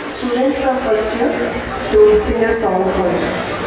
students from first year to sing a song for you.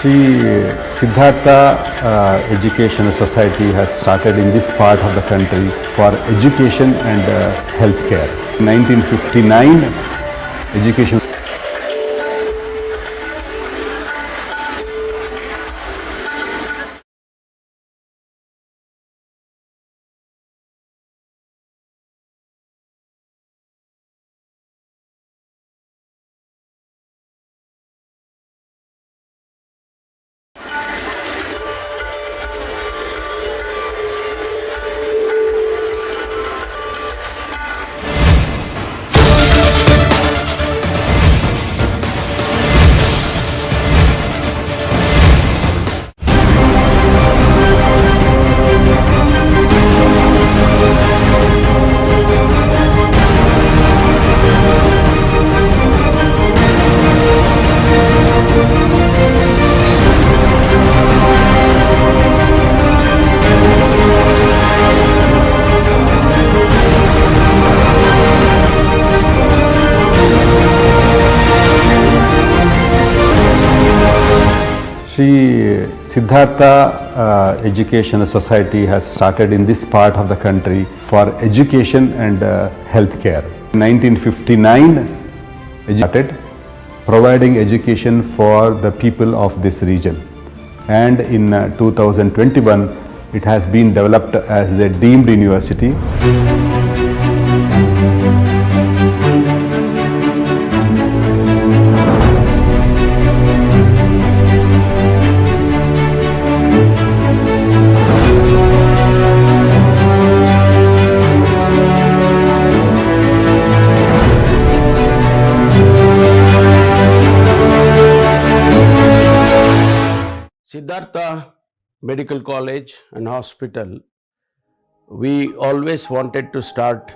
The Siddhartha Education Society has started in this part of the country for education and healthcare. 1959, education. The Siddhartha Education Society has started in this part of the country for education and healthcare. 1959, started providing education for the people of this region, and in 2021 it has been developed as a deemed university. Siddhartha Medical College and Hospital, we always wanted to start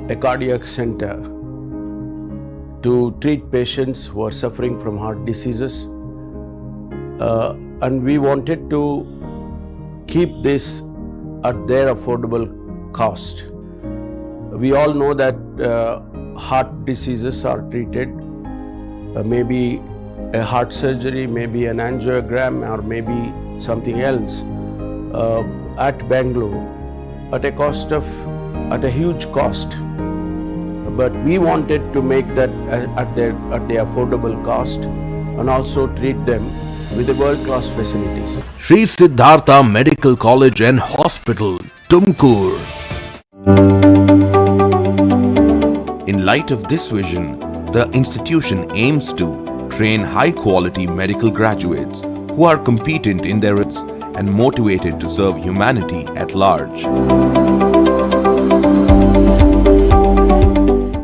a cardiac center to treat patients who are suffering from heart diseases, and we wanted to keep this at their affordable cost. We all know that heart diseases are treated, maybe a heart surgery, maybe an angiogram, or maybe something else at Bangalore at a huge cost. But we wanted to make that at the affordable cost, and also treat them with the world-class facilities. Sri Siddhartha Medical College and Hospital, Tumakuru. In light of this vision, the institution aims to train high-quality medical graduates who are competent in their fields and motivated to serve humanity at large.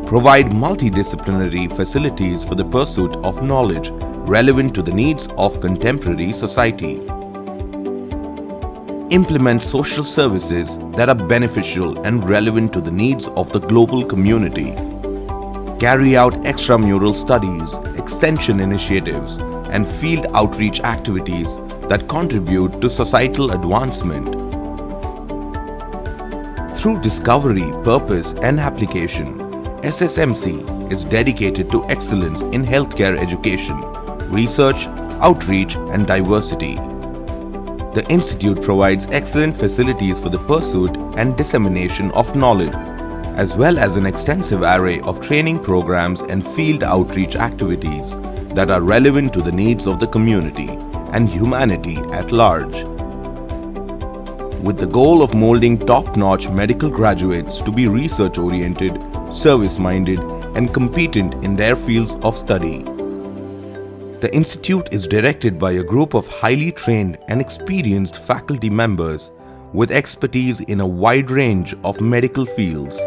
Provide multidisciplinary facilities for the pursuit of knowledge relevant to the needs of contemporary society. Implement social services that are beneficial and relevant to the needs of the global community. Carry out extramural studies, extension initiatives, and field outreach activities that contribute to societal advancement. Through discovery, purpose, and application, SSMC is dedicated to excellence in healthcare education, research, outreach, and diversity. The Institute provides excellent facilities for the pursuit and dissemination of knowledge, as well as an extensive array of training programs and field outreach activities that are relevant to the needs of the community and humanity at large. With the goal of molding top-notch medical graduates to be research-oriented, service-minded, and competent in their fields of study. The Institute is directed by a group of highly trained and experienced faculty members with expertise in a wide range of medical fields.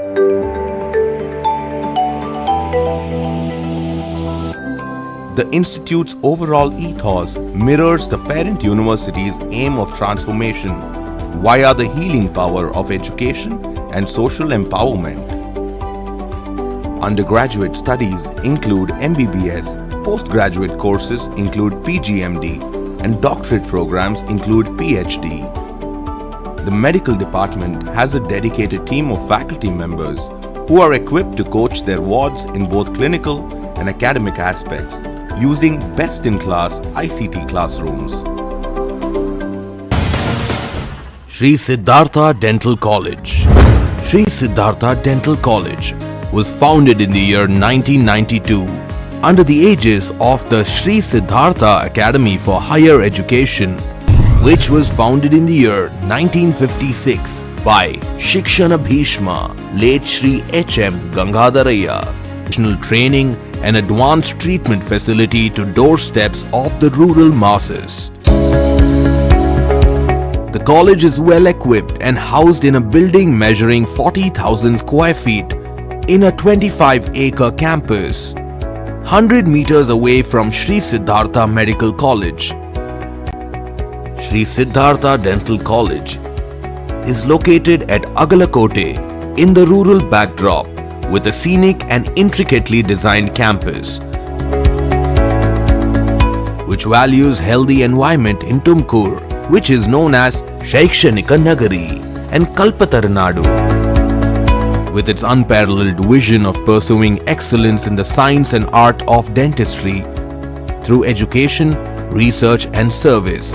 The Institute's overall ethos mirrors the parent university's aim of transformation via the healing power of education and social empowerment. Undergraduate studies include MBBS, postgraduate courses include PGMD, and doctorate programs include PhD. The medical department has a dedicated team of faculty members who are equipped to coach their wards in both clinical and academic aspects using best-in-class ICT classrooms. Sri Siddhartha Dental College. Sri Siddhartha Dental College was founded in the year 1992 under the aegis of the Sri Siddhartha Academy for Higher Education, which was founded in the year 1956 by Shikshana Bhishma, late Sri H.M. Gangadharaya. National training and advanced treatment facility to doorsteps of the rural masses. The college is well equipped and housed in a building measuring 40,000 square feet in a 25-acre campus, 100 meters away from Sri Siddhartha Medical College. Sri Siddhartha Dental College is located at Agalakote in the rural backdrop with a scenic and intricately designed campus, which values healthy environment in Tumakuru, which is known as Shaikshanika Nagari and Kalpatarnadu. With its unparalleled vision of pursuing excellence in the science and art of dentistry through education, research and service.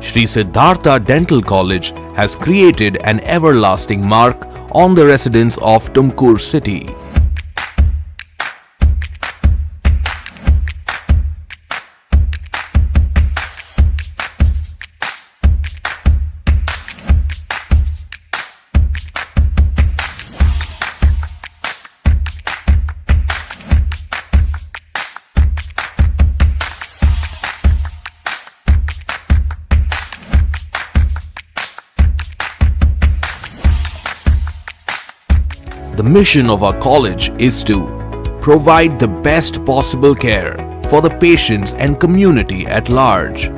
Sri Siddhartha Dental College has created an everlasting mark on the residents of Tumakuru city. The mission of our college is to provide the best possible care for the patients and community at large,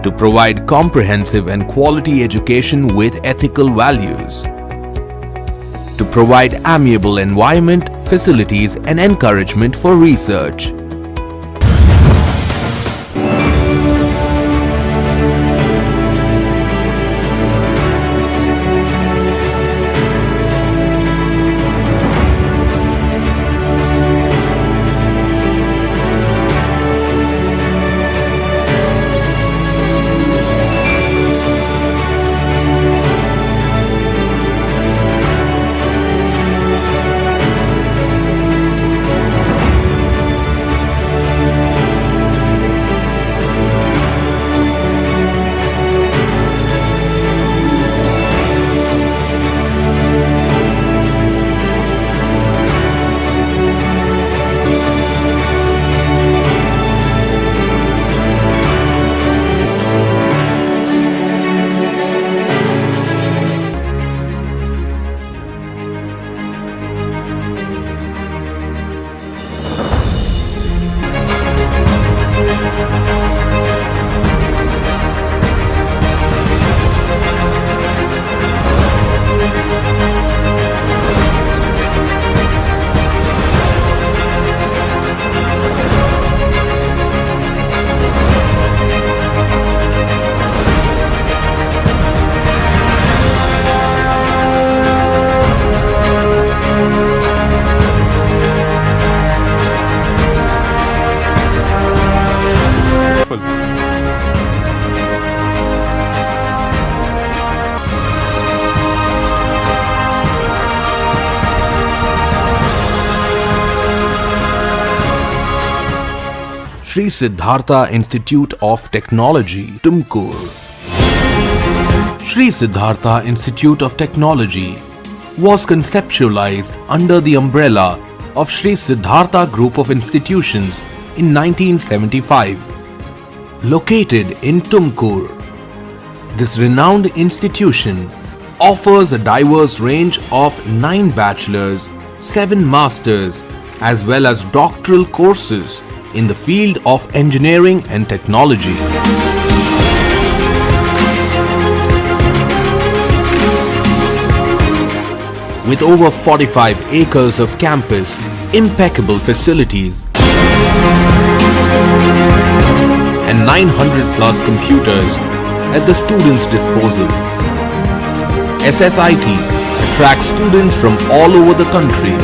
to provide comprehensive and quality education with ethical values, to provide amiable environment, facilities and encouragement for research. Sri Siddhartha Institute of Technology, Tumakuru. Sri Siddhartha Institute of Technology was conceptualized under the umbrella of Sri Siddhartha Group of Institutions in 1975. Located in Tumakuru, this renowned institution offers a diverse range of 9 bachelor's, 7 masters, as well as doctoral courses in the field of engineering and technology. With over 45 acres of campus, impeccable facilities, and 900 plus computers at the students' disposal, SSIT attract students from all over the country.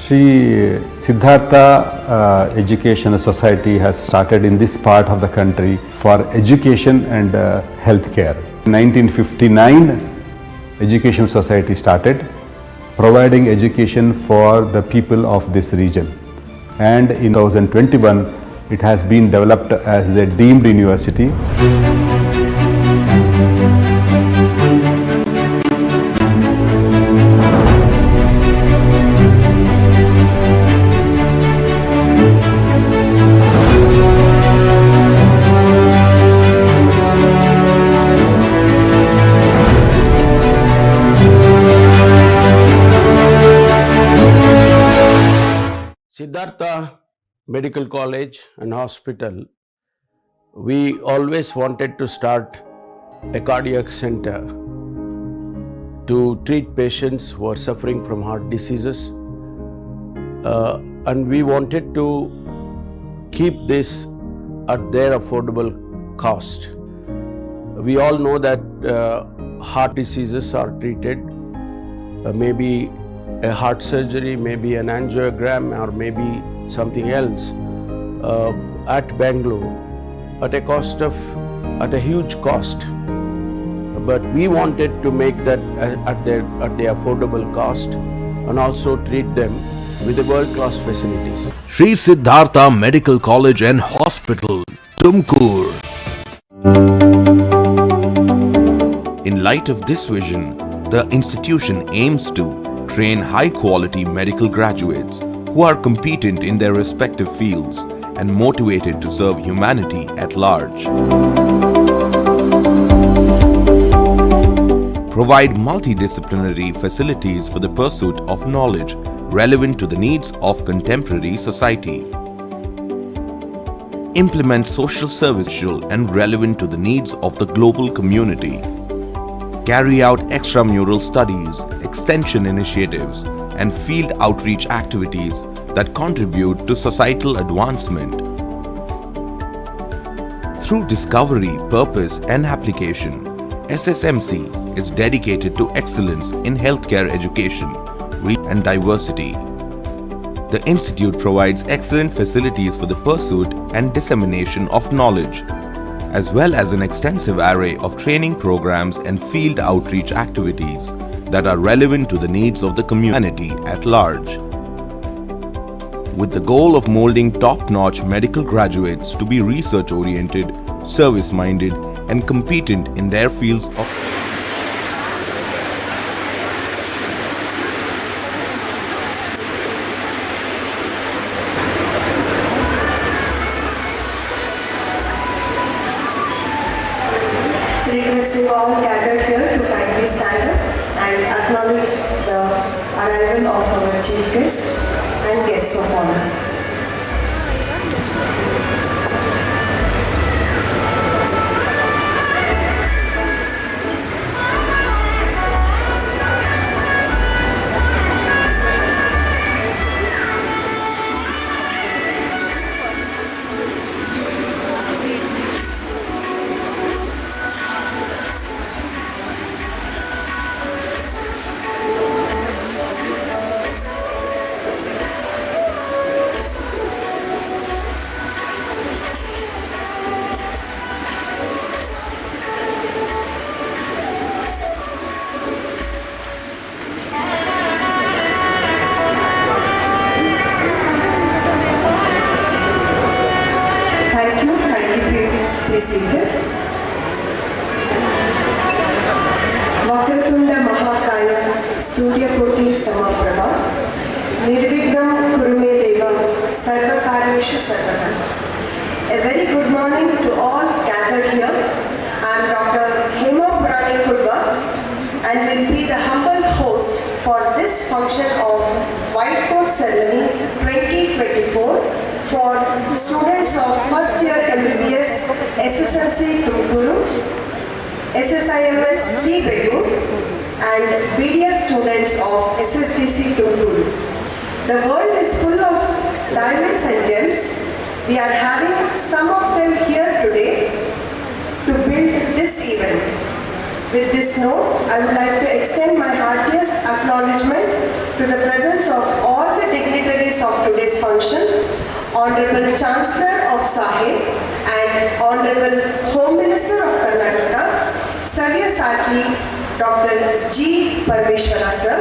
Sri Siddhartha Education Society has started in this part of the country for education and healthcare. In 1959, Education Society started providing education for the people of this region, and in 2021 it has been developed as a deemed university. Siddhartha Medical College and Hospital, we always wanted to start a cardiac center to treat patients who are suffering from heart diseases, and we wanted to keep this at their affordable cost. We all know that heart diseases are treated, maybe a heart surgery, maybe an angiogram, or maybe something else at Bangalore at a huge cost. But we wanted to make that at the affordable cost and also treat them with the world-class facilities. Sri Siddhartha Medical College and Hospital, Tumakuru. In light of this vision, the institution aims to train high-quality medical graduates who are competent in their respective fields and motivated to serve humanity at large. Provide multidisciplinary facilities for the pursuit of knowledge relevant to the needs of contemporary society. Implement social services and relevant to the needs of the global community. Carry out extramural studies, extension initiatives, and field outreach activities that contribute to societal advancement. Through discovery, purpose, and application, SSMC is dedicated to excellence in healthcare education and diversity. The Institute provides excellent facilities for the pursuit and dissemination of knowledge, as well as an extensive array of training programs and field outreach activities that are relevant to the needs of the community at large. With the goal of molding top-notch medical graduates to be research-oriented, service-minded, and competent in their fields of requesting all gathered here to kindly stand up and acknowledge the arrival of our chief guest and guests of honor. Vakratunda Mahakaya Suryakoti Samaprabha Nirvignam Kurume Deva Sarvakareshu Sarvaka. A very good morning to all gathered here. I am Dr. Hippocratic and will be the humble host for this function of White Coat Ceremony 2024 for the students of first year MBBS SSMC Tumakuru, SSIMS and BDS students of SSDC Tumakuru. The world is full of diamonds and gems. We are having some of them here today to build this event. With this note, I would like to extend my heartiest acknowledgement to the presence of all the dignitaries Honorable Chancellor of Sahib and Honorable Home Minister of Karnataka, Sabyasachi Dr. G. Parmeshwara sir,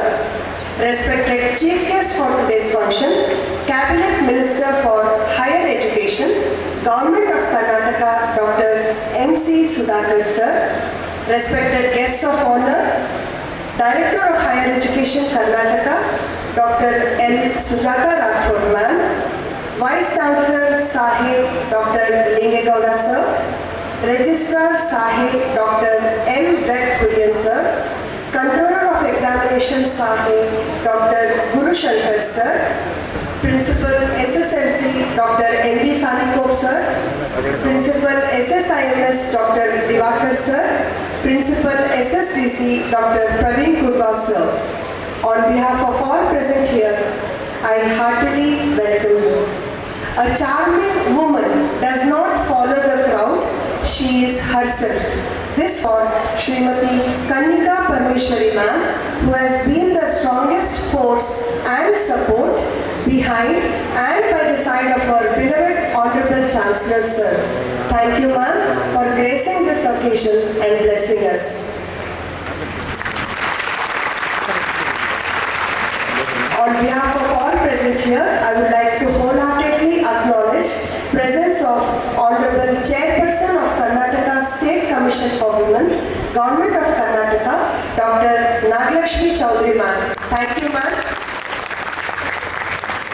respected Chief Guest for today's function, Cabinet Minister for Higher Education, Government of Karnataka Dr. M.C. Siddhartha sir, respected guests of honor, Director of Higher Education Karnataka Dr. L. Sujata Rathod ma'am, Vice Chancellor Sahib Dr. Lingegowda sir, Registrar Sahib Dr. M. Z. Kudian sir, Controller of Examination Sahib Dr. Guru Shankar sir, Principal SSMC Dr. M.B. Sanikop sir, Principal SSIMS Dr. Divakar sir, Principal SSDC Dr. Praveen Kurwa sir. On behalf of all present here, I heartily welcome you. A charming woman does not follow the crowd, she is herself. This for Srimati Kanika Parmeshwari ma'am, who has been the strongest force and support behind and by the side of our beloved Honorable Chancellor sir. Thank you ma'am for gracing this occasion and blessing us. On behalf of all present here, I would like to wholeheartedly acknowledge presence of Honorable Chairperson of Karnataka State Commission for Women, Government of Karnataka, Dr. Nagalakshmi Chaudhary ma'am. Thank you ma'am.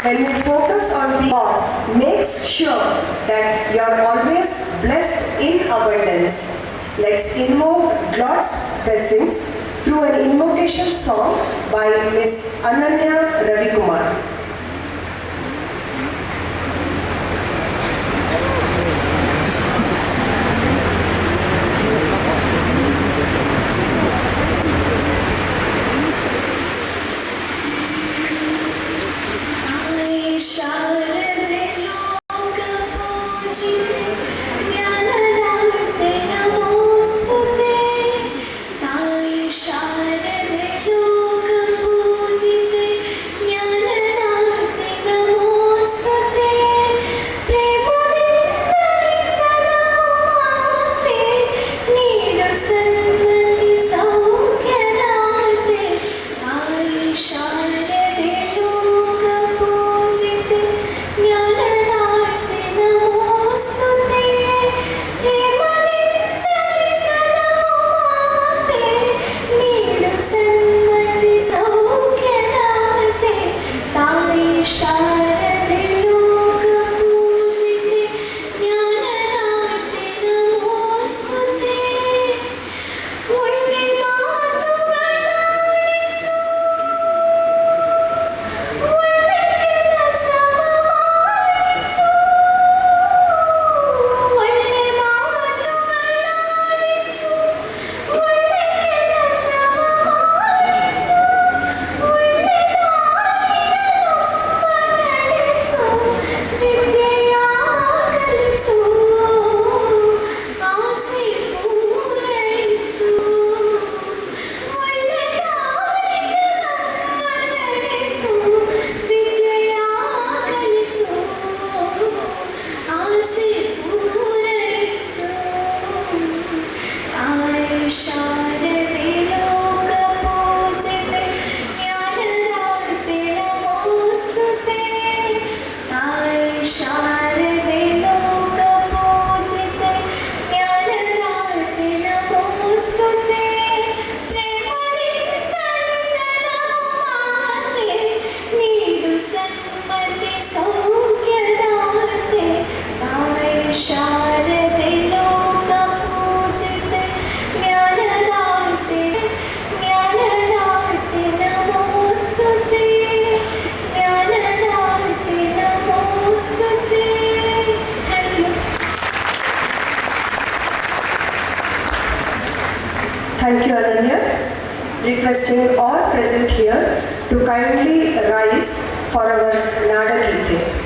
When we focus on the God, makes sure that you are always blessed in abundance. Let's invoke God's blessings through an invocation song by Miss Ananya Ravikumar. Thank you, Ananya. Requesting all present here to kindly rise for our Nada Gite.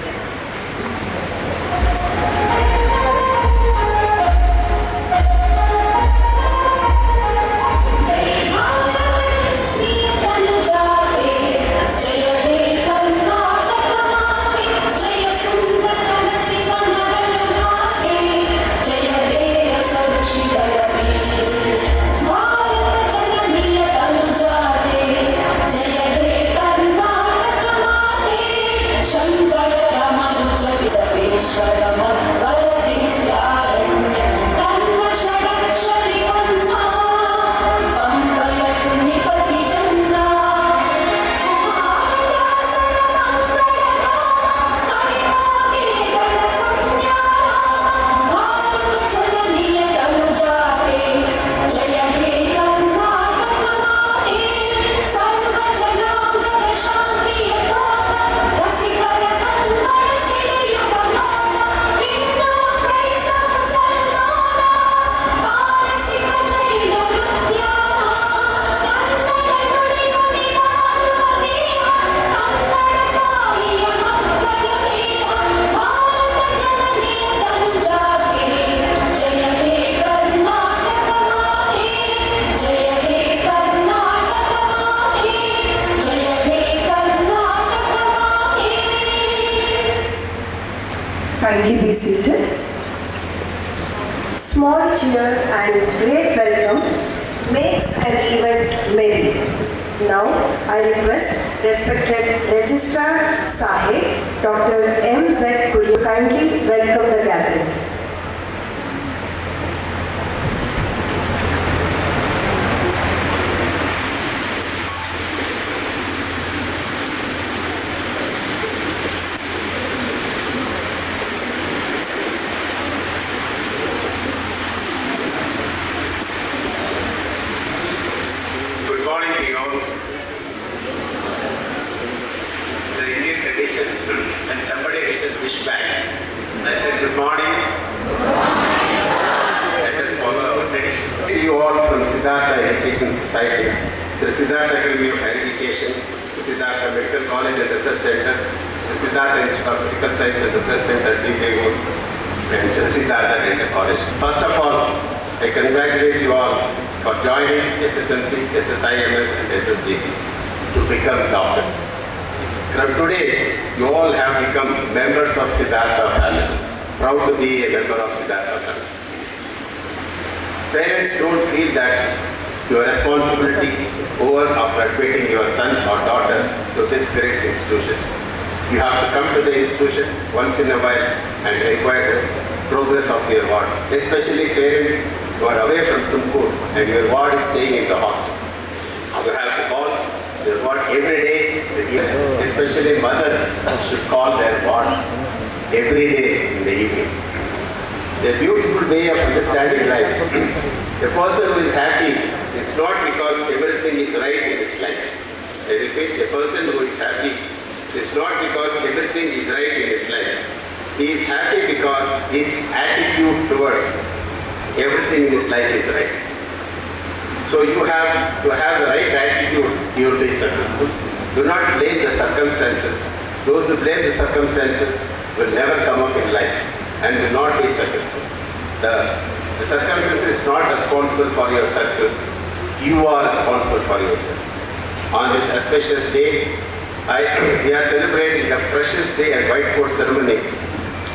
Kindly be seated. Small cheer and great welcome makes an event merry. Now I request respected Registrar Sahib, Dr. M.Z. Puri, kindly welcome the gathering. Good morning to you all. The Indian tradition, when somebody wishes wish back, I said good morning. Let us follow our tradition. See you all from Siddhartha Education Society, Siddhartha Academy of Higher Education, Siddhartha Medical College and Research Center, Siddhartha Institute of Medical Science and Research Center, Divegur, and Siddhartha Dental College. First of all, I congratulate you all for joining SSMC, SSIMS and SSDC to become doctors. From today, you all have become members of Siddhartha family. Proud to be a member of Siddhartha family. Parents, don't feel that your responsibility is over after admitting your son or daughter to this great institution. You have to come to the institution once in a while and inquire the progress of your ward, especially parents who are away from Tumakuru and your ward is staying in the hostel. You have to call your ward every day, especially mothers should call their wards every day in the evening. A beautiful way of understanding life. A person who is happy is not because everything is right in his life. I repeat, a person who is happy is not because everything is right in his life. He is happy because his attitude towards everything in his life is right. So you have to have the right attitude, you will be successful. Do not blame the circumstances. Those who blame the circumstances will never come up in life and will not be successful. The circumstances is not responsible for your success. You are responsible for your success. On this auspicious day, we are celebrating the precious day and whiteboard ceremony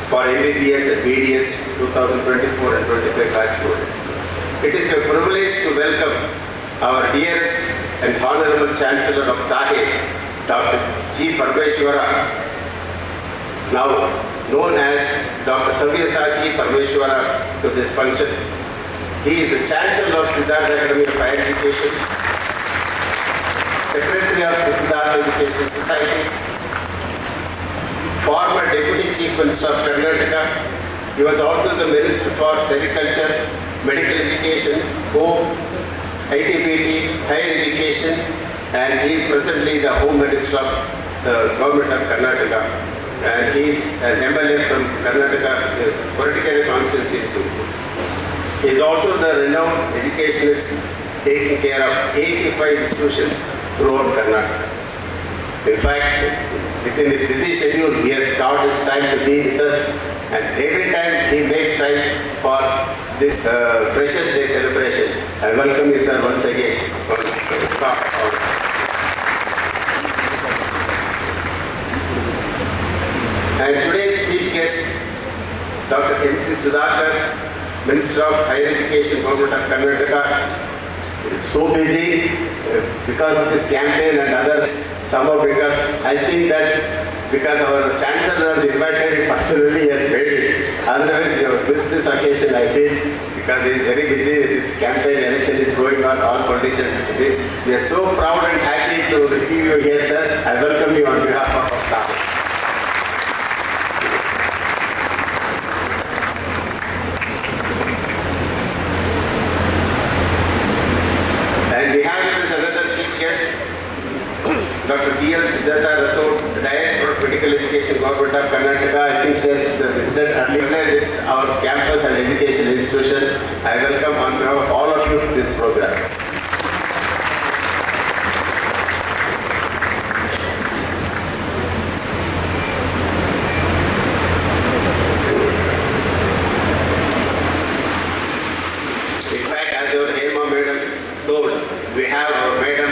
for MBBS and BDS 2024 and 25 batch students. It is a privilege to welcome our dearest and honorable Chancellor of Sahib, Dr. G. Parmeshwara, now known as Dr. Savyasai Parmeshwara, to this function. He is the Chancellor of Siddhartha Academy of Higher Education, Secretary of Siddhartha Education Society, former Deputy Chief Minister of Karnataka. He was also the Minister for Agriculture, Medical Education, Home, ITBT, Higher Education, and he is presently the Home Minister of the Government of Karnataka. And he is an MLA from Karnataka, political constituency. He is also the renowned educationist taking care of 85 institutions throughout Karnataka. In fact, within his busy schedule, he has carved his time to be with us, and every time he makes time for this precious day celebration. I welcome you, sir, once again. And today's chief guest, Dr. M.C. Siddhartha, Minister of Higher Education, Government of Karnataka, is so busy because of this campaign and others. Somehow because I think that because our Chancellor has invited him personally, he has made it. Otherwise, you have missed this occasion, I feel, because he is very busy with this campaign, election is going on, all conditions. We are so proud and happy to receive you here, sir. I welcome you on behalf of our staff. And we have with us another chief guest, Dr. B.L. Siddhartha, Director of Medical Education, Government of Karnataka. I think she has visited earlier with our campus and education institution. I welcome on behalf of all of you to this program. In fact, as our Hema Madam told, we have our Madam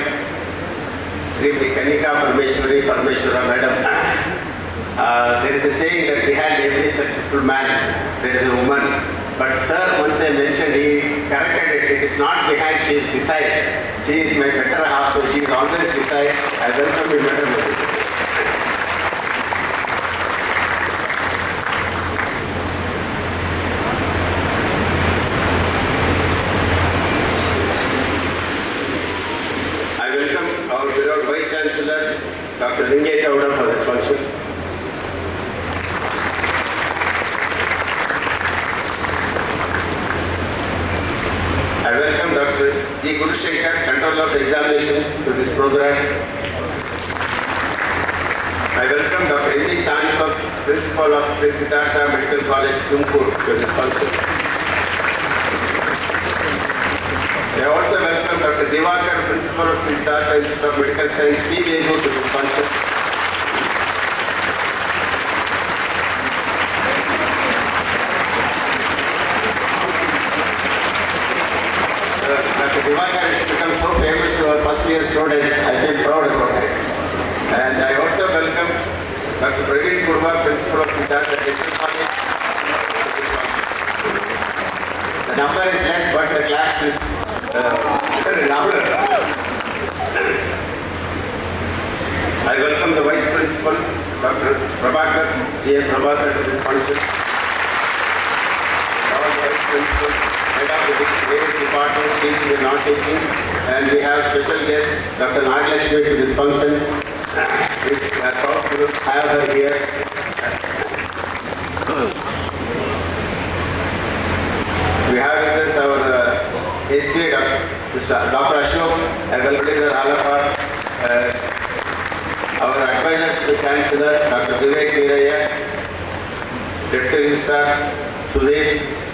Srimati Kanika Parmeshwara Madam, There is a saying that behind every successful man, there is a woman. But sir, once I mentioned, he corrected it. It is not behind, she is beside. She is my better half, so she is always beside. I welcome you, madam. I welcome our beloved Vice Chancellor, Dr. Lingay Gowda, for this function. I welcome Dr. G. Gurushankar, Controller of Examination, to this program. I welcome Dr. M. D. Sanikov, Principal of Sri Siddhartha Medical College, Tumakuru, to this function. I also welcome Dr. Divakar, Principal of Siddhartha Institute of Medical Science, PBA, to this function. Dr. Tumakuru has become so famous to our first year students. I feel proud about it. And I also welcome Dr. Praveen Kurwa, Principal of Siddhartha Medical College. The number is less, but the class is louder. I welcome the Vice Principal, Dr. Prabhakar, G.S. Prabhakar, to this function. All Vice Principals, head of the various departments, teaching and non-teaching, and we have special guest Dr. Nagalakshmi to this function. We are proud to have her here. We have with us our SPA, Dr. Ashok, I welcome her all of our advisor to the Chancellor, Dr. Vivek Veeraya, Deputy Registrar, Sudhir,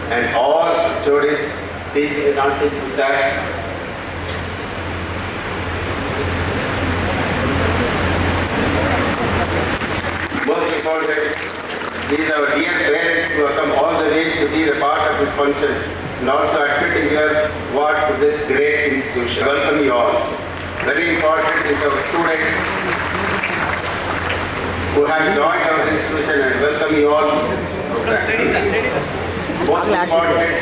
and all Jodis, teaching and non-teaching staff. Most important, these are our dear parents who have come all the way to be the part of this function and also admitting your ward to this great institution. Welcome you all. Very important is our students who have joined our institution, and welcome you all to this program. Most important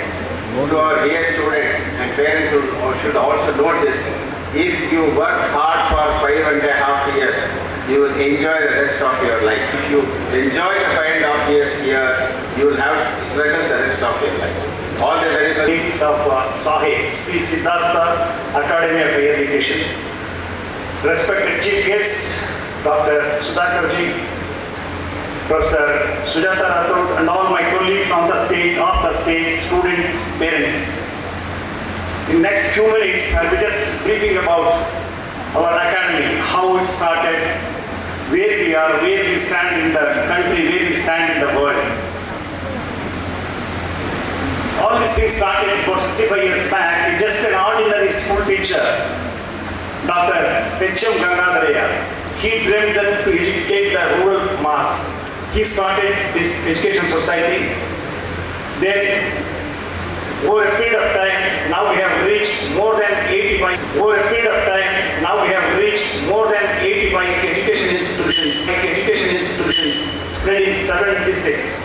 to our dear students and parents who should also note this, if you work hard for 5.5 years, you will enjoy the rest of your life. If you enjoy the 5.5 years here, you will have struggle the rest of your life. All the very best of Sahib, Sri Siddhartha Academy of Higher Education. Respected Chief Guests, Dr. Sudhakarji, Professor Sujata Rathod, and all my colleagues on the stage, off the stage, students, parents. In the next few minutes, I'll be just briefing about our academy, how it started, where we are, where we stand in the country, where we stand in the world. All these things started about 65 years back with just an ordinary school teacher, Dr. H.M. Gangadharaya. He dreamed that to educate the rural mass. He started this education society. Then, over a period of time, now we have reached more than 85. Over a period of time, now we have reached more than 85 education institutions. Education institutions spread in 7 districts.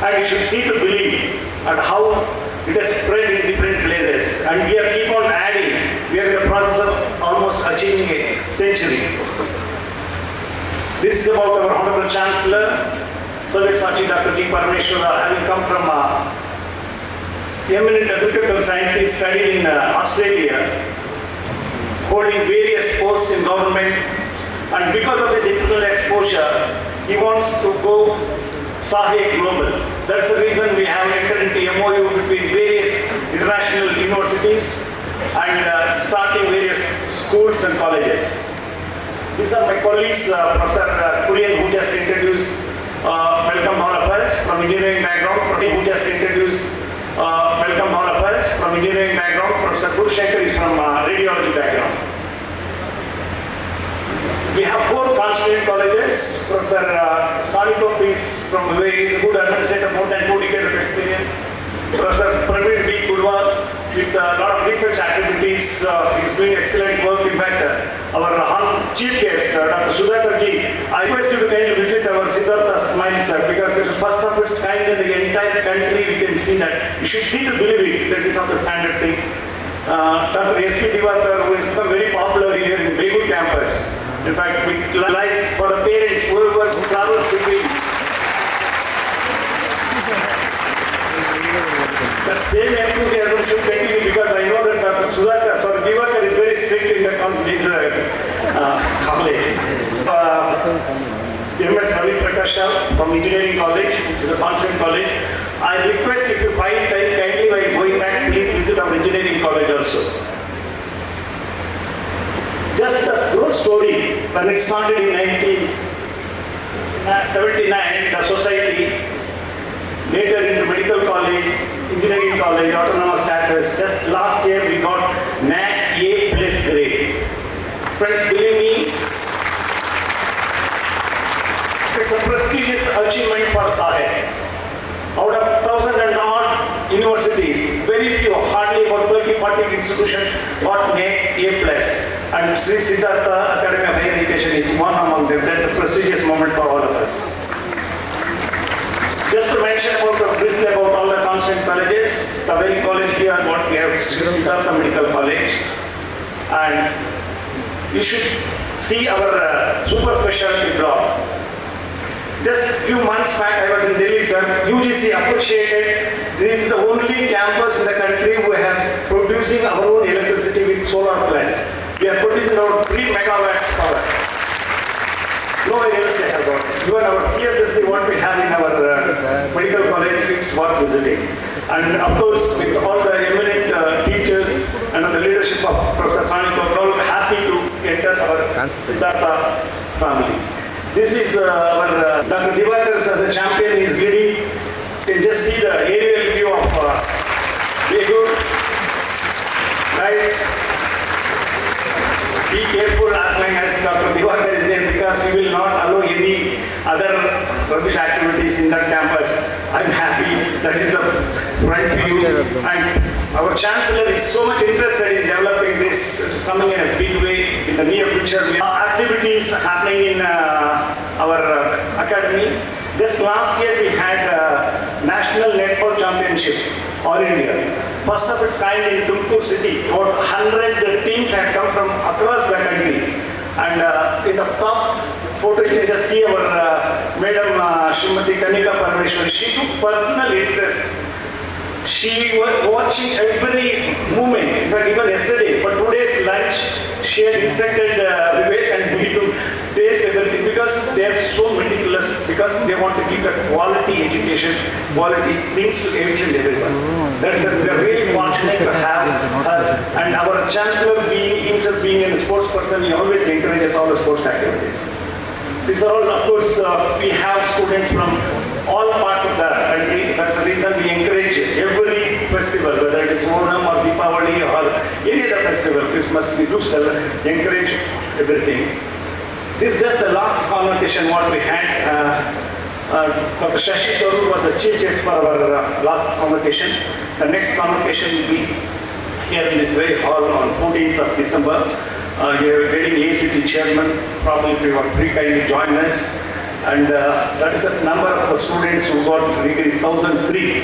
And we should see to believe and how it has spread in different places. And we are keep on adding. We are in the process of almost achieving a century. This is about our Honorable Chancellor, Sabyasachi Dr. G. Parameshwara, having come from eminent agricultural scientist, studied in Australia, holding various posts in government, and because of his international exposure, he wants to go SAHE Global. That's the reason we have entered into MOU between various international universities and starting various schools and colleges. These are my colleagues, Professor Kurian, who just introduced, welcome all of us from engineering background, who just introduced, welcome all of us from engineering background. Professor Gurushankar is from radiology background. We have 4 constituent colleges. Professor Sanikov is from Vivek, is a good administrator, more than 2 decades of experience. Professor Praveen B. Kurwa with a lot of research activities. He's doing excellent work. In fact, our chief guest, Dr. Siddhartha ji, I request you to kindly visit our Siddhartha Smile, sir, because this is first of its kind in the entire country. We can see that. You should see to believe it. That is not the standard thing. Dr. S.P. Divatar, who has become very popular here in Begur campus. In fact, we lies for the parents, whoever travels between. That same enthusiasm should continue, because I know that Dr. Divatar is very strict in the his college. MS Ravi Prakasha from Engineering College, which is a conference college. I request if you find time, kindly while going back, please visit our engineering college also. Just a short story, when it started in 1979, the society, later into medical college, engineering college, autonomous status. Just last year we got NAC A+ grade. Friends, believe me, it's a prestigious achievement for Sahib. Out of 1,000 and odd universities, very few, hardly about 30-40 institutions got NAC A+. And Sri Siddhartha Academy of Higher Education is one among them. That's a prestigious moment for all of us. Just to mention briefly about all the constant colleges, the very college here, what we have, Sri Siddhartha Medical College. And you should see our super specialty block. Just a few months back, I was in Delhi, sir. UGC appreciated. This is the only campus in the country who has producing our own electricity with solar plant. We are producing around 3 megawatts power. Nobody else can have got it. Even our CSSD, what we have in our medical college, it's worth visiting. And of course, with all the eminent teachers and the leadership of Professor Sani Koprol, happy to enter our Siddhartha family. This is our Dr. Divatar as a champion is leading. You can just see the aerial view of Begur. Guys, be careful as long as Dr. Divatar is there, because we will not allow any other rubbish activities in that campus. I'm happy that is the front view. And our Chancellor is so much interested in developing this. It is coming in a big way in the near future. We have activities happening in our academy. Just last year we had National Netball Championship, All India. First of its kind in Tumakuru city. About 100 teams had come from across the country. And in the top photo, you can just see our Madam Srimati Kanika Parmeshwari. She took personal interest. She was watching every movement. In fact, even yesterday, for today's lunch, she had instructed Vivek and me to taste everything, because they are so meticulous, because they want to give the quality education, quality things to each and everyone. That's we are really fortunate to have her. And our Chancellor, himself being a sports person, he always encourages all the sports activities. These are all, of course, we have students from all parts of the country. That's the reason we encourage every festival, whether it is Onam or Deepavali or any other festival, Christmas, we do encourage everything. This is just the last convocation what we had. Dr. Shashi Tharoor was the chief guest for our last convocation. The next convocation will be here in this very hall on 14th of December. We are getting ACT chairman. Probably if you are free, kindly join us. And that is the number of students who got degree 1003.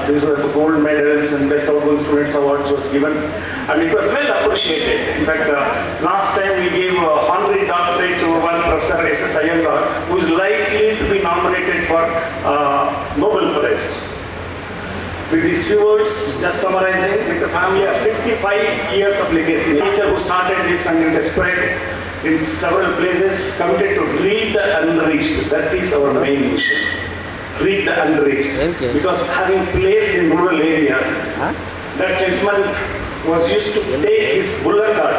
These were the gold medals and best outgoing students awards was given. And it was well appreciated. In fact, last time we gave honorary doctorate to one Professor S.S. Iyengar, who is likely to be nominated for Nobel Prize. With these few words, just summarizing, with a family of 65 years of legacy, teacher who started this and it has spread in several places, committed to reach the unreached. That is our main mission. Reach the unreached. Okay. Because having placed in rural area, that gentleman was used to take his bullock cart,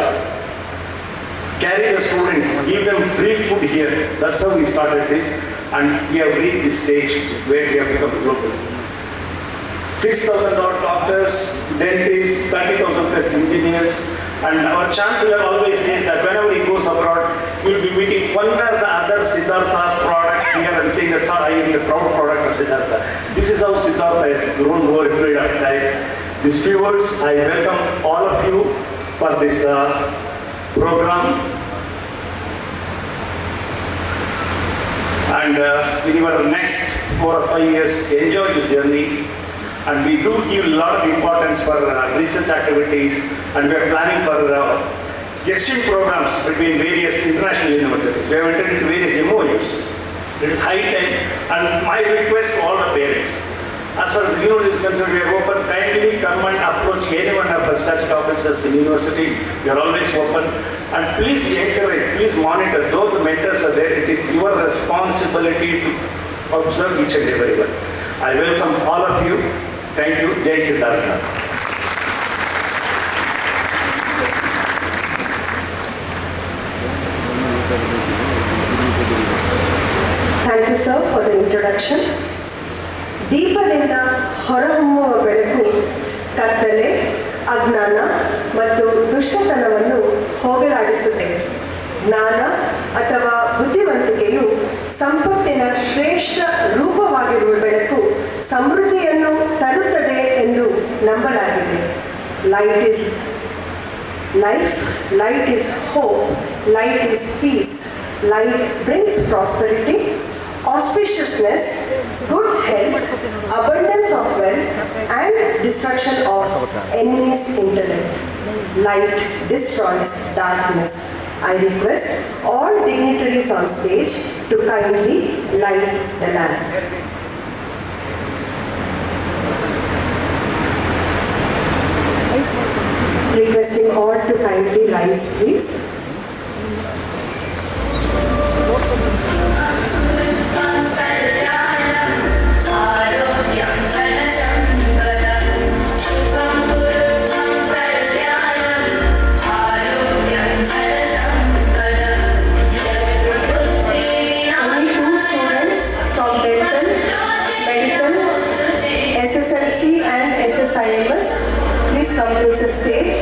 carry the students, give them free food here. That's how we started this, and we have reached this stage where we have become global. 6,000 odd doctors, dentists, 30,000 plus engineers, and our Chancellor always says that whenever he goes abroad, he will be meeting one or the other Siddhartha product here and saying that, sir, I am the proud product of Siddhartha. This is how Siddhartha has grown over a period of time. these few words, I welcome all of you for this program. And in your next 4 or 5 years, enjoy this journey. And we do give a lot of importance for research activities, and we are planning for exchange programs between various international universities. We have entered into various MOUs. It is high time, and my request to all the parents, as far as the university is concerned, we are open. Kindly come and approach any one of our statutory officers in university. We are always open. And please encourage, please monitor. Though the mentors are there, it is your responsibility to observe each and every one. I welcome all of you. Thank you. Jai Siddhartha. Thank you, sir, for the introduction. ದೀಪದಿಂದ ಹೊರಹೊಮ್ಮುವ ಬೆಳಕು ಕತ್ತಲೆ, ಅಜ್ಞಾನ ಮತ್ತು ದುಷ್ಟತನವನ್ನು ಹೋಗಲಾಡಿಸುತ್ತದೆ. ಜ್ಞಾನ ಅಥವಾ ಬುದ್ಧಿವಂತಿಕೆಯು ಸಂಪತ್ತಿನ ಶ್ರೇಷ್ಠ ರೂಪವಾಗಿರುವ ಬೆಳಕು ಸಮೃದ್ಧಿಯನ್ನು ತರುತ್ತದೆ ಎಂದು ನಂಬಲಾಗಿದೆ. Light is life, light is hope, light is peace, light brings prosperity, auspiciousness, good health, abundance of wealth, and destruction of enemies' intellect. Light destroys darkness. I request all dignitaries on stage to kindly light the lamp. Requesting all to kindly rise, please. SSMC and SSIMS, please come to the stage.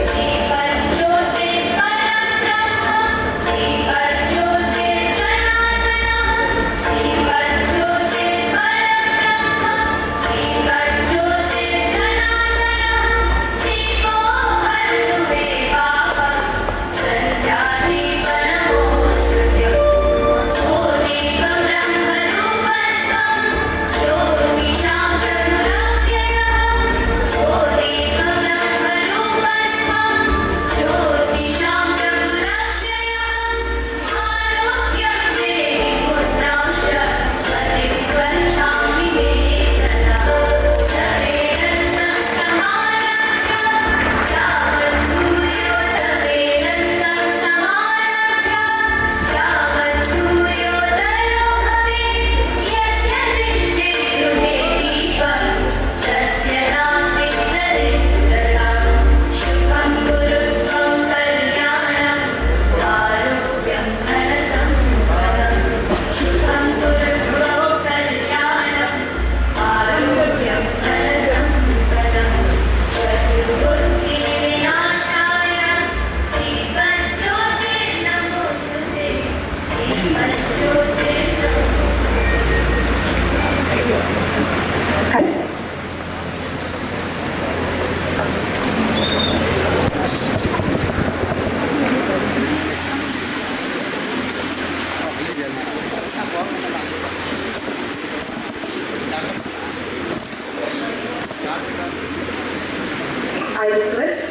I request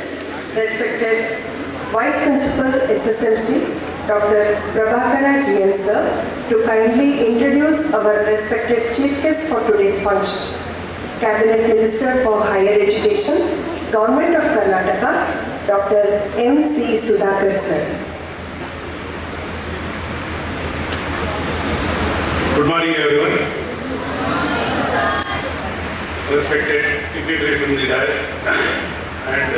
respected Vice Principal SSMC, Dr. Prabhakara GN sir, to kindly introduce our respected chief guest for today's function. Cabinet Minister for Higher Education, Government of Karnataka, Dr. M.C. Sudhakar sir. Good morning, everyone. Respected dignitaries in the dais and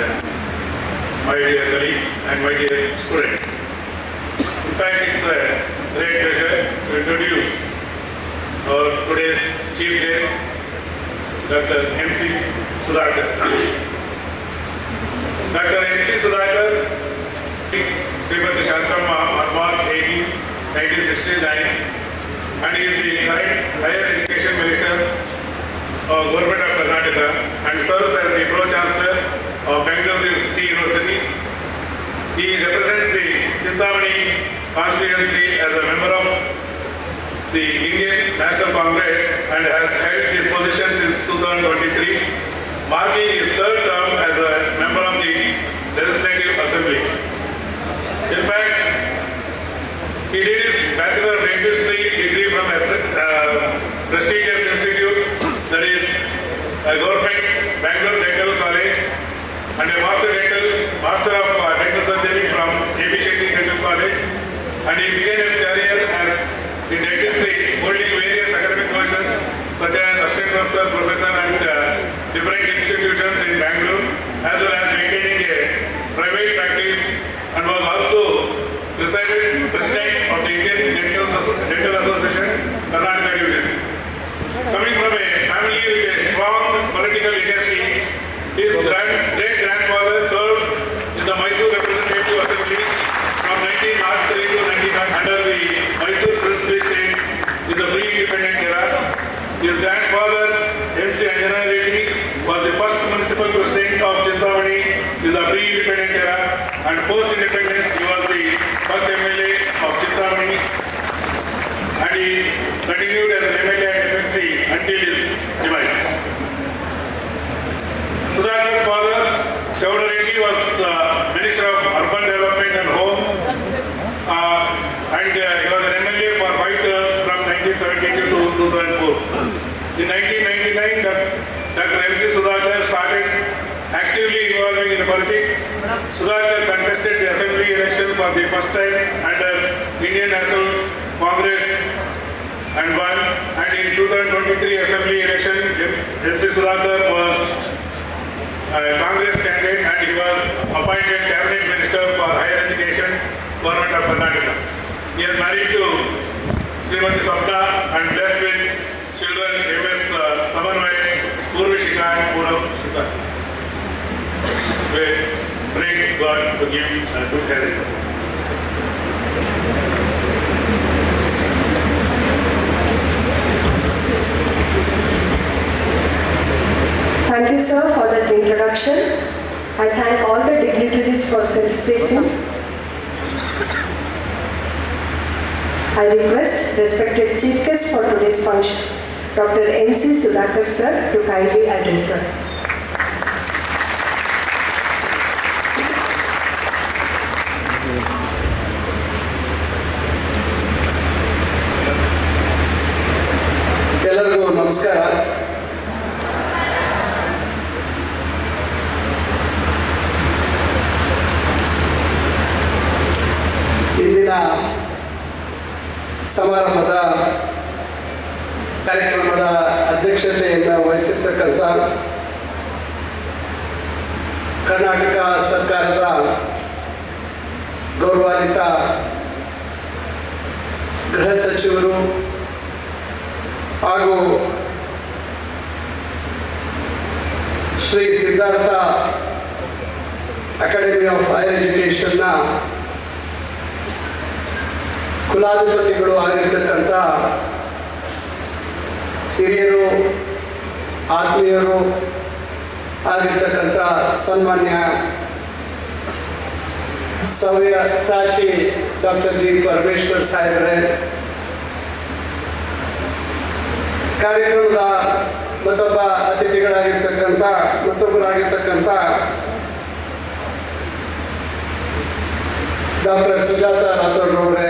my dear colleagues and my dear students. In fact, it's a great pleasure to introduce our today's chief guest, Dr. M.C. Siddhartha. Dr. M.C. Siddhartha, Srimati Shantamma on March 18, 1969, and he is the current Higher Education Minister of Government of Karnataka and serves as the Pro-Chancellor of Bengaluru City University. He represents the Chintamani constituency as a member of the Indian National Congress and has held this position since 2023, marking his third term as a member of the Legislative Assembly. In fact, he did his Bachelor of Dentistry degree from a prestigious institute, that is a government Bangalore Dental College, and a Master of Dental Surgery from Hippocratic Dental College, and he began his career as in dentistry, holding various academic positions such as Assistant Professor and different institutions in Bangalore, as well as maintaining a private practice, and was also President of the Indian Dental Association, Karnataka Division. Coming from a family with a strong political legacy, his great-grandfather served in the Mysore Representative Assembly from 1903 to 1909 under the Mysore Princely State in the pre-independent era. His grandfather, MC Anjana Reddy, was the first municipal president of Chintamani in the pre-independent era, and post-independence he was the first MLA of Chintamani, and he continued as an MLA at FMC until his demise. Siddhartha's father, Chancellor, was Minister of Urban Development and Home, and he was an MLA for 5 terms from 1972 to 2004. In 1999, Dr. MC Siddhartha started actively involving in politics. Siddhartha contested the assembly election for the first time under Indian National Congress and won. And in 2023 assembly election, MC Siddhartha was a Congress candidate and he was appointed Cabinet Minister for Higher Education, Government of Karnataka. He is married to Srimati Sapna and blessed with children MS Samanvay, Purvishika and Purvishika. We pray God to give good health. Thank you, sir, for that introduction. I thank all the dignitaries for felicitating. I request respected chief guest for today's function, Dr. MC Sudhakar sir, to kindly address us. ಎಲ್ಲರಿಗೂ ನಮಸ್ಕಾರ. ಇಂದಿನ ಸಮಾರಂಭದ ಕಾರ್ಯಕ್ರಮದ ಅಧ್ಯಕ್ಷತೆಯನ್ನು ವಹಿಸಿರ್ತಕ್ಕಂಥ ಕರ್ನಾಟಕ ಸರ್ಕಾರದ ಗೌರವಾನ್ವಿತ ಗೃಹ ಸಚಿವರು ಹಾಗೂ Shri Siddhartha Academy of Higher ಎಜುಕೇಷನ್ನ ಕುಲಾಧಿಪತಿಗಳು ಆಗಿರ್ತಕ್ಕಂಥ ಹಿರಿಯರು, ಆತ್ಮೀಯರು ಆಗಿರ್ತಕ್ಕಂಥ ಸನ್ಮಾನ್ಯ ಸಾಚಿ ಡಾಕ್ಟರ್ ಜಿ ಪರಮೇಶ್ವರ್ ಸಾಹೇಬ್ರೆ, ಕಾರ್ಯಕ್ರಮದ ಮತ್ತೊಬ್ಬರಾಗಿರ್ತಕ್ಕಂಥ ಡಾಕ್ಟರ್ ಸುಜಾತ ರಾಥೋಡ್ರವರೇ,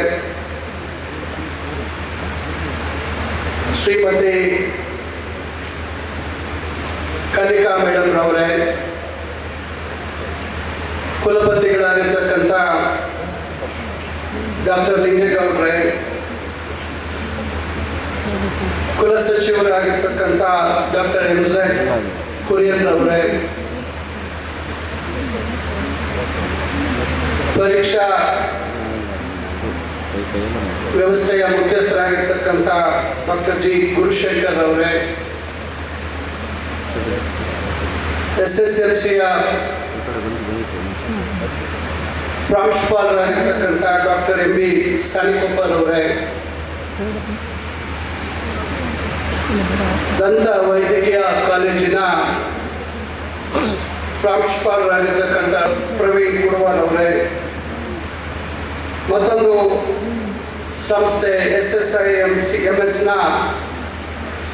ಶ್ರೀಮತಿ ಕನಿಕಾ ಮೇಡಮ್ ರವರೇ, ಕುಲಪತಿಗಳಾಗಿರ್ತಕ್ಕಂಥ ಡಾಕ್ಟರ್ ಲಿಂಗೇಗೌಡ್ರೆ, ಕುಲಸಚಿವರಾಗಿರ್ತಕ್ಕಂಥ ಡಾಕ್ಟರ್ ಎಂ.ಜೆ. ಕುರಿಯನ್ ಅವರೇ, ಪರೀಕ್ಷಾ ವ್ಯವಸ್ಥೆಯ ಮುಖ್ಯಸ್ಥರಾಗಿರ್ತಕ್ಕಂಥ ಡಾಕ್ಟರ್ ಜಿ ಗುರುಶಂಕರ್ ಅವರೇ, SSMCಯ ಪ್ರಾಂಶುಪಾಲರಾಗಿರ್ತಕ್ಕಂಥ ಡಾಕ್ಟರ್ ಎಂ.ಬಿ. ಸಾನಿಕೊಪ್ಪರ್ ಅವರೇ, ದಂತ ವೈದ್ಯಕೀಯ ಕಾಲೇಜಿನ ಪ್ರಾಂಶುಪಾಲರಾಗಿರ್ತಕ್ಕಂಥ ಪ್ರವೀಣ್ ಕುಡವಾರ್ ಅವರೇ, ಮತ್ತೊಂದು ಸಂಸ್ಥೆ SSIMSನ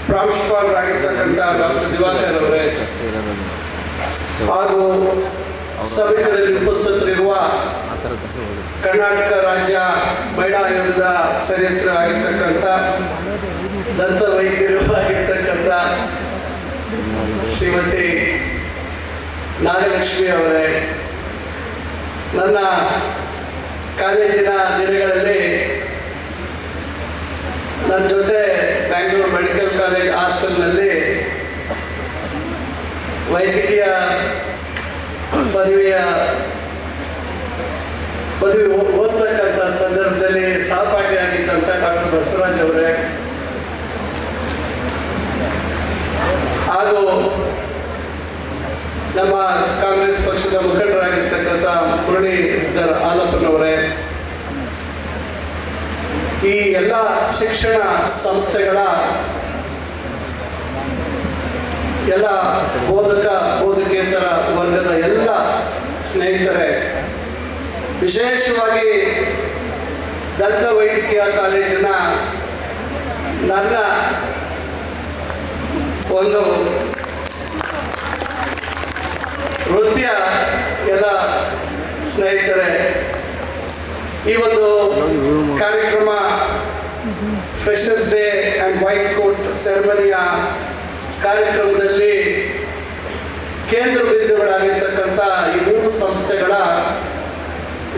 ಪ್ರಾಂಶುಪಾಲರಾಗಿರ್ತಕ್ಕಂಥ ಡಾಕ್ಟರ್ ದಿವಾಕರ್ ಅವರೇ, ಹಾಗೂ ಸಭಿಕರಲ್ಲಿ ಉಪಸ್ಥಿತರಿರುವ ಕರ್ನಾಟಕ ರಾಜ್ಯ ಮಹಿಳಾ ಆಯೋಗದ ಸದಸ್ಯರಾಗಿರ್ತಕ್ಕಂಥ ದಂತ ವೈದ್ಯರು ಆಗಿರ್ತಕ್ಕಂಥ ಶ್ರೀಮತಿ ನಾಗಲಕ್ಷ್ಮಿ ಅವರೇ, ನನ್ನ ಕಾಲೇಜಿನ ದಿನಗಳಲ್ಲಿ ನನ್ನ ಜೊತೆ ಬ್ಯಾಂಗ್ಳೂರು ಮೆಡಿಕಲ್ ಕಾಲೇಜ್ ಹಾಸ್ಟೆಲ್ನಲ್ಲಿ ವೈದ್ಯಕೀಯ ಪದವಿ ಓದ್ತಕ್ಕಂಥ ಸಂದರ್ಭದಲ್ಲಿ ಸಹಪಾಠಿಯಾಗಿದ್ದಂಥ ಡಾಕ್ಟರ್ ಬಸವರಾಜ್ ಅವರೇ, ಹಾಗೂ ನಮ್ಮ ಕಾಂಗ್ರೆಸ್ ಪಕ್ಷದ ಮುಖಂಡರಾಗಿರ್ತಕ್ಕಂಥ ಮುರಳೀಧರ್ ಆಲಪ್ಪನವರೇ, ಈ ಎಲ್ಲ ಶಿಕ್ಷಣ ಸಂಸ್ಥೆಗಳ ಎಲ್ಲ ಬೋಧಕೇತರ ವರ್ಗದ ಎಲ್ಲ ಸ್ನೇಹಿತರೆ, ವಿಶೇಷವಾಗಿ ದಂತ ವೈದ್ಯಕೀಯ ಕಾಲೇಜಿನ ನನ್ನ ಒಂದು ವೃತ್ತಿಯ ಎಲ್ಲ ಸ್ನೇಹಿತರೆ, ಈ ಒಂದು ಕಾರ್ಯಕ್ರಮ freshers day and white coat ಸೆರೆಮನಿಯ ಕಾರ್ಯಕ್ರಮದಲ್ಲಿ ಕೇಂದ್ರ ಬಿಂದುಗಳಾಗಿರ್ತಕ್ಕಂಥ ಈ 3 ಸಂಸ್ಥೆಗಳ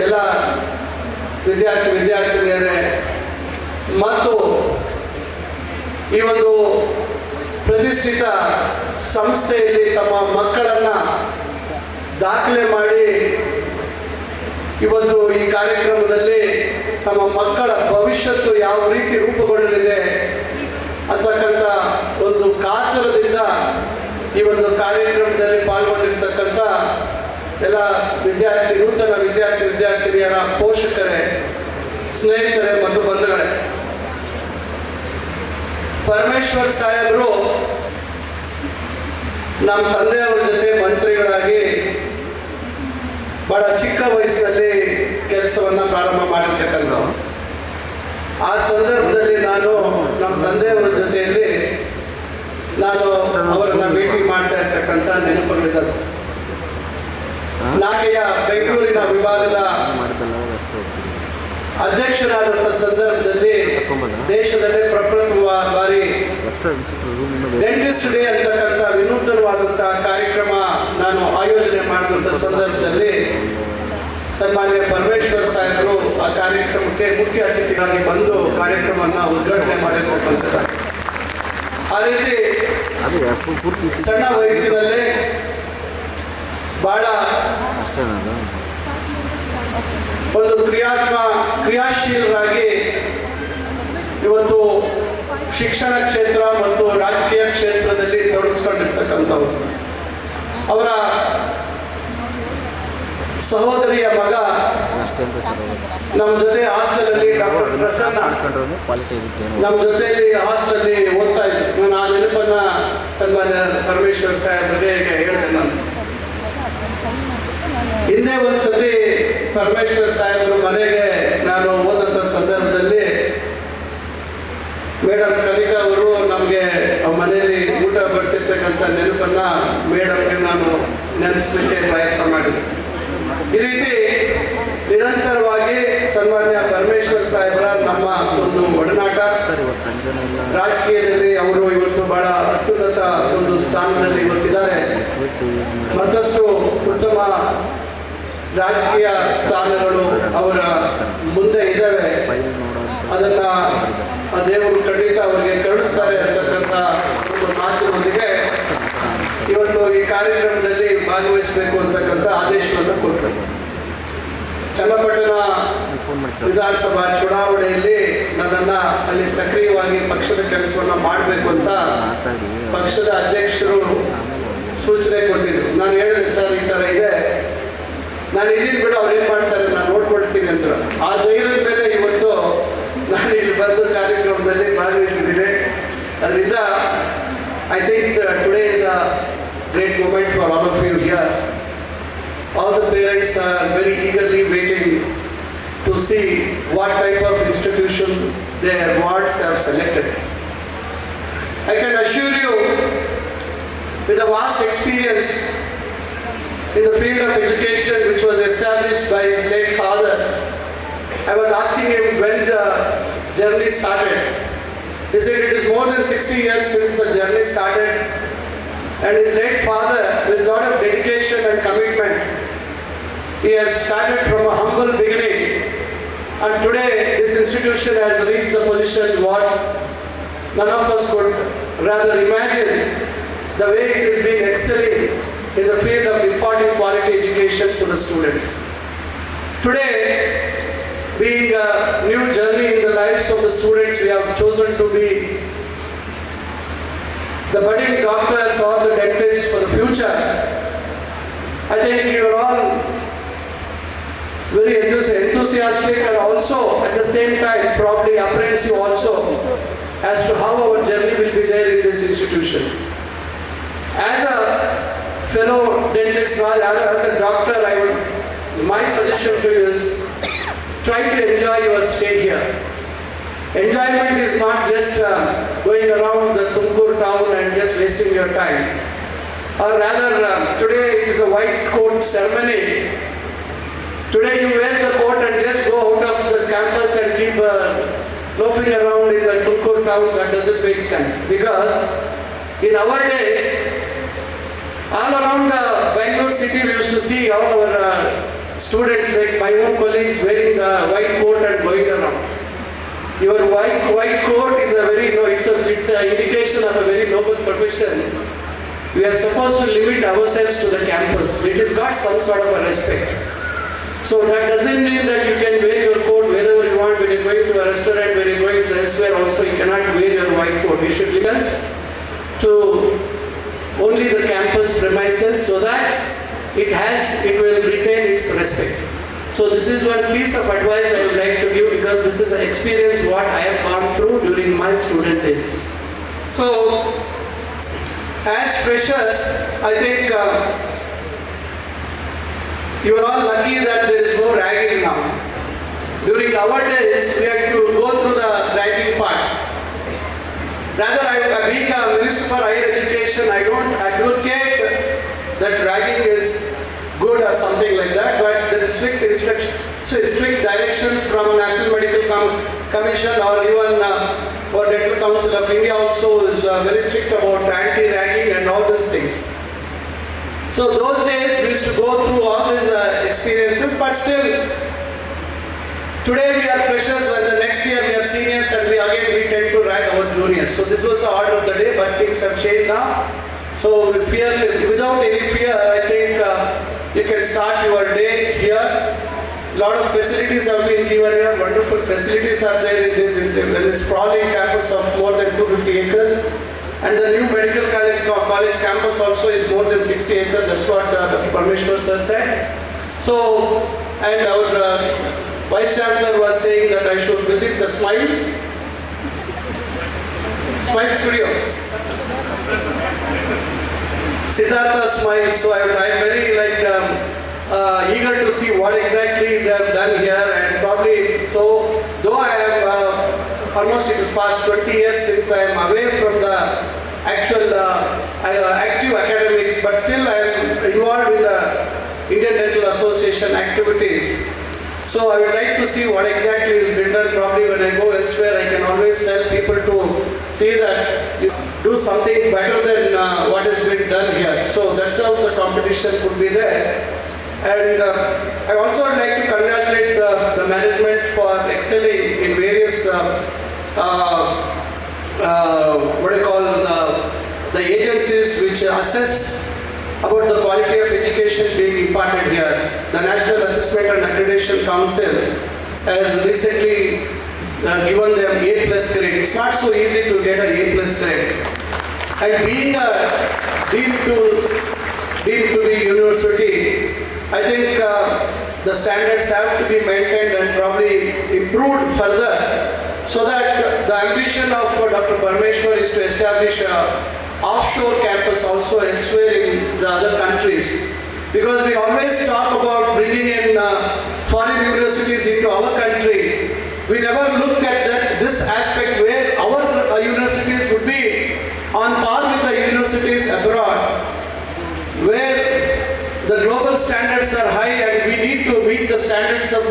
ಎಲ್ಲ ವಿದ್ಯಾರ್ಥಿನಿಯರೇ ಮತ್ತು ಈ ಒಂದು ಪ್ರತಿಷ್ಠಿತ ಸಂಸ್ಥೆಯಲ್ಲಿ ತಮ್ಮ ಮಕ್ಕಳನ್ನು ದಾಖಲೆ ಮಾಡಿ ಇವತ್ತು ಈ ಕಾರ್ಯಕ್ರಮದಲ್ಲಿ ತಮ್ಮ ಮಕ್ಕಳ ಭವಿಷ್ಯತ್ತು ಯಾವ ರೀತಿ ರೂಪುಗೊಳ್ಳಲಿದೆ ಅಂತಕ್ಕಂಥ ಒಂದು ಕಾತರದಿಂದ ಈ ಒಂದು ಕಾರ್ಯಕ್ರಮದಲ್ಲಿ ಪಾಲ್ಗೊಂಡಿರ್ತಕ್ಕಂಥ ಎಲ್ಲ ನೂತನ ವಿದ್ಯಾರ್ಥಿನಿಯರ ಪೋಷಕರೇ, ಸ್ನೇಹಿತರೆ ಮತ್ತು ಬಂಧುಗಳೇ, ಪರಮೇಶ್ವರ್ ಸಾಹೇಬರು ನಮ್ಮ ತಂದೆಯವರ ಜೊತೆ ಮಂತ್ರಿಗಳಾಗಿ ಬಹಳ ಚಿಕ್ಕ ವಯಸ್ಸಿನಲ್ಲಿ ಕೆಲಸವನ್ನ ಪ್ರಾರಂಭ ಮಾಡಿರ್ತಕ್ಕಂಥವ್ರು. ಆ ಸಂದರ್ಭದಲ್ಲಿ ನಾನು ನಮ್ಮ ತಂದೆಯವರ ಜೊತೆಯಲ್ಲಿ ಅವರನ್ನ ಭೇಟಿ ಮಾಡ್ತಾ ಇರ್ತಕ್ಕಂಥ ನೆನಪುಗಳಿದ್ದವು. ನಾಕೆಯ ಬೆಂಗಳೂರಿನ ವಿಭಾಗದ ಅಧ್ಯಕ್ಷರಾದಂಥ ಸಂದರ್ಭದಲ್ಲಿ ದೇಶದಲ್ಲೇ ಪ್ರಪ್ರಥಮ ಬಾರಿ ಡೆಂಟಿಸ್ಟ್ ಡೇ ಅಂತಕ್ಕಂಥ ವಿನೂತನವಾದಂತಹ ಕಾರ್ಯಕ್ರಮ ನಾನು ಆಯೋಜನೆ ಮಾಡಿದಂಥ ಸಂದರ್ಭದಲ್ಲಿ ಸನ್ಮಾನ್ಯ ಪರಮೇಶ್ವರ್ ಸಾಹೇಬರು ಆ ಕಾರ್ಯಕ್ರಮಕ್ಕೆ ಮುಖ್ಯ ಅತಿಥಿಯಾಗಿ ಬಂದು ಕಾರ್ಯಕ್ರಮವನ್ನು ಉದ್ಘಾಟನೆ ಮಾಡಿರ್ತಕ್ಕಂಥದ್ದು. ಆ ರೀತಿ ಸಣ್ಣ ವಯಸ್ಸಿನಲ್ಲೇ ಬಹಳ ಒಂದು ಕ್ರಿಯಾಶೀಲರಾಗಿ ಇವತ್ತು ಶಿಕ್ಷಣ ಕ್ಷೇತ್ರ ಮತ್ತು ರಾಜಕೀಯ ಕ್ಷೇತ್ರದಲ್ಲಿ ತೊಡಗಿಸ್ಕೊಂಡಿರ್ತಕ್ಕಂಥವ್ರು. ಅವರ ಸಹೋದರಿಯ ಮಗ ನಮ್ಮ ಜೊತೆ ಹಾಸ್ಟೆಲಲ್ಲಿ ಡಾಕ್ಟರ್ ಪ್ರಸನ್ನ ನಮ್ಮ ಜೊತೆಯಲ್ಲಿ ಹಾಸ್ಟೆಲಲ್ಲಿ ಓದ್ತಾ ಇದ್ರು. ನಾನು ಆ ನೆನಪನ್ನ ಸನ್ಮಾನ್ಯ ಪರಮೇಶ್ವರ್ ಸಾಹೇಬರಿಗೆ ಹೇಳಿದೆ. ನಾನು ಹಿಂದೆ ಒಂದ್ಸತಿ ಪರಮೇಶ್ವರ್ ಸಾಹೇಬರು ಮನೆಗೆ ನಾನು ಹೋದಂಥ ಸಂದರ್ಭದಲ್ಲಿ ಮೇಡಮ್ ಕಲಿಕಾ ಅವರು ನಮಗೆ ಮನೆಯಲ್ಲಿ ಊಟ ಬಡಿಸಿರ್ತಕ್ಕಂಥ ನೆನಪನ್ನ ಮೇಡಮ್ಗೆ ನಾನು ನೆನೆಸಲಿಕ್ಕೆ ಪ್ರಯತ್ನ ಮಾಡಿದೆ. ಈ ರೀತಿ ನಿರಂತರವಾಗಿ ಸನ್ಮಾನ್ಯ ಪರಮೇಶ್ವರ್ ಸಾಹೇಬರ ನಮ್ಮ ಒಂದು ಒಡನಾಟ, ರಾಜಕೀಯದಲ್ಲಿ ಅವರು ಇವತ್ತು ಬಹಳ ಅತ್ಯುನ್ನತ ಒಂದು ಸ್ಥಾನದಲ್ಲಿ ಇವತ್ತಿದ್ದಾರೆ. ಮತ್ತಷ್ಟು ಉತ್ತಮ ರಾಜಕೀಯ ಸ್ಥಾನಗಳು ಅವರ ಮುಂದೆ ಇದ್ದಾವೆ. ಅದನ್ನ ಆ ದೇವರು ಖಂಡಿತ ಅವರಿಗೆ ಕರುಣಿಸ್ತಾರೆ ಅಂತಕ್ಕಂಥ ಒಂದು ಮಾತಿನೊಂದಿಗೆ ಇವತ್ತು ಈ ಕಾರ್ಯಕ್ರಮದಲ್ಲಿ ಭಾಗವಹಿಸಬೇಕು ಅಂತಕ್ಕಂಥ ಆದೇಶವನ್ನು ಕೊಟ್ಟರು. ಚನ್ನಪಟ್ಟಣ ವಿಧಾನಸಭಾ ಚುನಾವಣೆಯಲ್ಲಿ ನನ್ನನ್ನು ಅಲ್ಲಿ ಸಕ್ರಿಯವಾಗಿ ಪಕ್ಷದ ಕೆಲಸವನ್ನು ಮಾಡಬೇಕು ಅಂತ ಪಕ್ಷದ ಅಧ್ಯಕ್ಷರು ಸೂಚನೆ ಕೊಟ್ಟಿದ್ರು. ನಾನು ಹೇಳಿದೆ, ಸರ್ ಈ ಥರ ಇದೆ, ನಾನು ಇದೀನಿ ಬಿಡು, ಅವ್ರು ಏನು ಮಾಡ್ತಾರೆ ನಾನು ನೋಡ್ಕೊಳ್ತೀನಿ ಅಂತ. ಆ ಧೈರ್ಯದ ಮೇಲೆ ಇವತ್ತು ನಾನು ಇಲ್ಲಿ ಬಂದು ಕಾರ್ಯಕ್ರಮದಲ್ಲಿ ಭಾಗವಹಿಸಿದ್ದೀನಿ. ಅದರಿಂದ I think today is a great moment for all of you here. all the parents are very eagerly waiting to see what type of institution their wards have selected. I can assure you, with a vast experience in the field of education which was established by his late father, I was asking him when the journey started. He said it is more than 60 years since the journey started, and his late father, with a lot of dedication and commitment, he has started from a humble beginning, and today this institution has reached the position what none of us could rather imagine, the way it has been excelling in the field of imparting quality education to the students. Today, being a new journey in the lives of the students, we have chosen to be the budding doctors or the dentists for the future. I think you are all very enthusiastic and also at the same time probably apprehensive also as to how our journey will be there in this institution. As a fellow dentist, as a doctor, my suggestion to you is try to enjoy your stay here. Enjoyment is not just going around the Tumakuru town and just wasting your time. Or rather, today it is a white coat ceremony. Today you wear the coat and just go out of the campus and keep loafing around in the Tumakuru town. That doesn't make sense. Because in our days, all around the Bangalore city, we used to see all our students, like my own colleagues, wearing the white coat and going around. Your white coat is a very it's an indication of a very noble profession. We are supposed to limit ourselves to the campus. It has got some sort of a respect. So that doesn't mean that you can wear your coat wherever you want. When you're going to a restaurant, when you're going to elsewhere also, you cannot wear your white coat. You should limit to only the campus premises so that it will retain its respect. So this is one piece of advice I would like to give, because this is an experience what I have gone through during my student days. So as freshers, I think you are all lucky that there is no ragging now. During our days, we had to go through the ragging part. Rather, being a Minister for Higher Education, I don't advocate that ragging is good or something like that, but there is strict directions from National Medical Commission or even or Dental Council of India also is very strict about anti-ragging and all these things. So those days we used to go through all these experiences, but still today we are freshers and the next year we are seniors, and we tend to rag our juniors. So this was the order of the day, but things have changed now. So without any fear, I think you can start your day here. A lot of facilities have been given here. Wonderful facilities are there in this sprawling campus of more than 250 acres. And the new medical college campus also is more than 60 acres. That's what Dr. Parmeshwar sir said. So, and our Vice Chancellor was saying that I should visit the Smile Studio. Siddhartha Smile. So I'm very eager to see what exactly they have done here, and probably so. Though I have almost it is past 20 years since I am away from the actual active academics, but still I am involved in the Indian Dental Association activities. So I would like to see what exactly is been done. Probably when I go elsewhere, I can always tell people to see that you do something better than what has been done here. So that's how the competition could be there. And I also would like to congratulate the management for excelling in various the agencies which assess about the quality of education being imparted here. The National Assessment and Accreditation Council has recently given them A+ grade. It's not so easy to get an A+ grade. And being deemed to be university, I think the standards have to be maintained and probably improved further, so that the ambition of Dr. Parmeshwar is to establish an offshore campus also elsewhere in the other countries. because we always talk about bringing in foreign universities into our country. We never look at this aspect where our universities would be on par with the universities abroad, where the global standards are high and we need to meet the standards of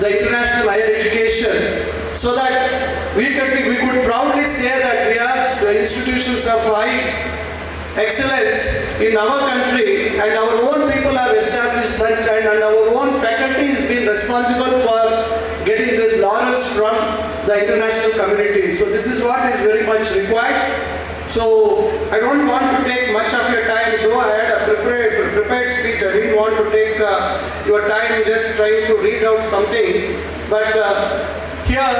the international higher education, so that we could proudly say that we have institutions of high excellence in our country, and our own people have established such, and our own faculty has been responsible for getting these laurels from the international community. So this is what is very much required. So I don't want to take much of your time, though I had a prepared speech. I didn't want to take your time just trying to read out something. But here,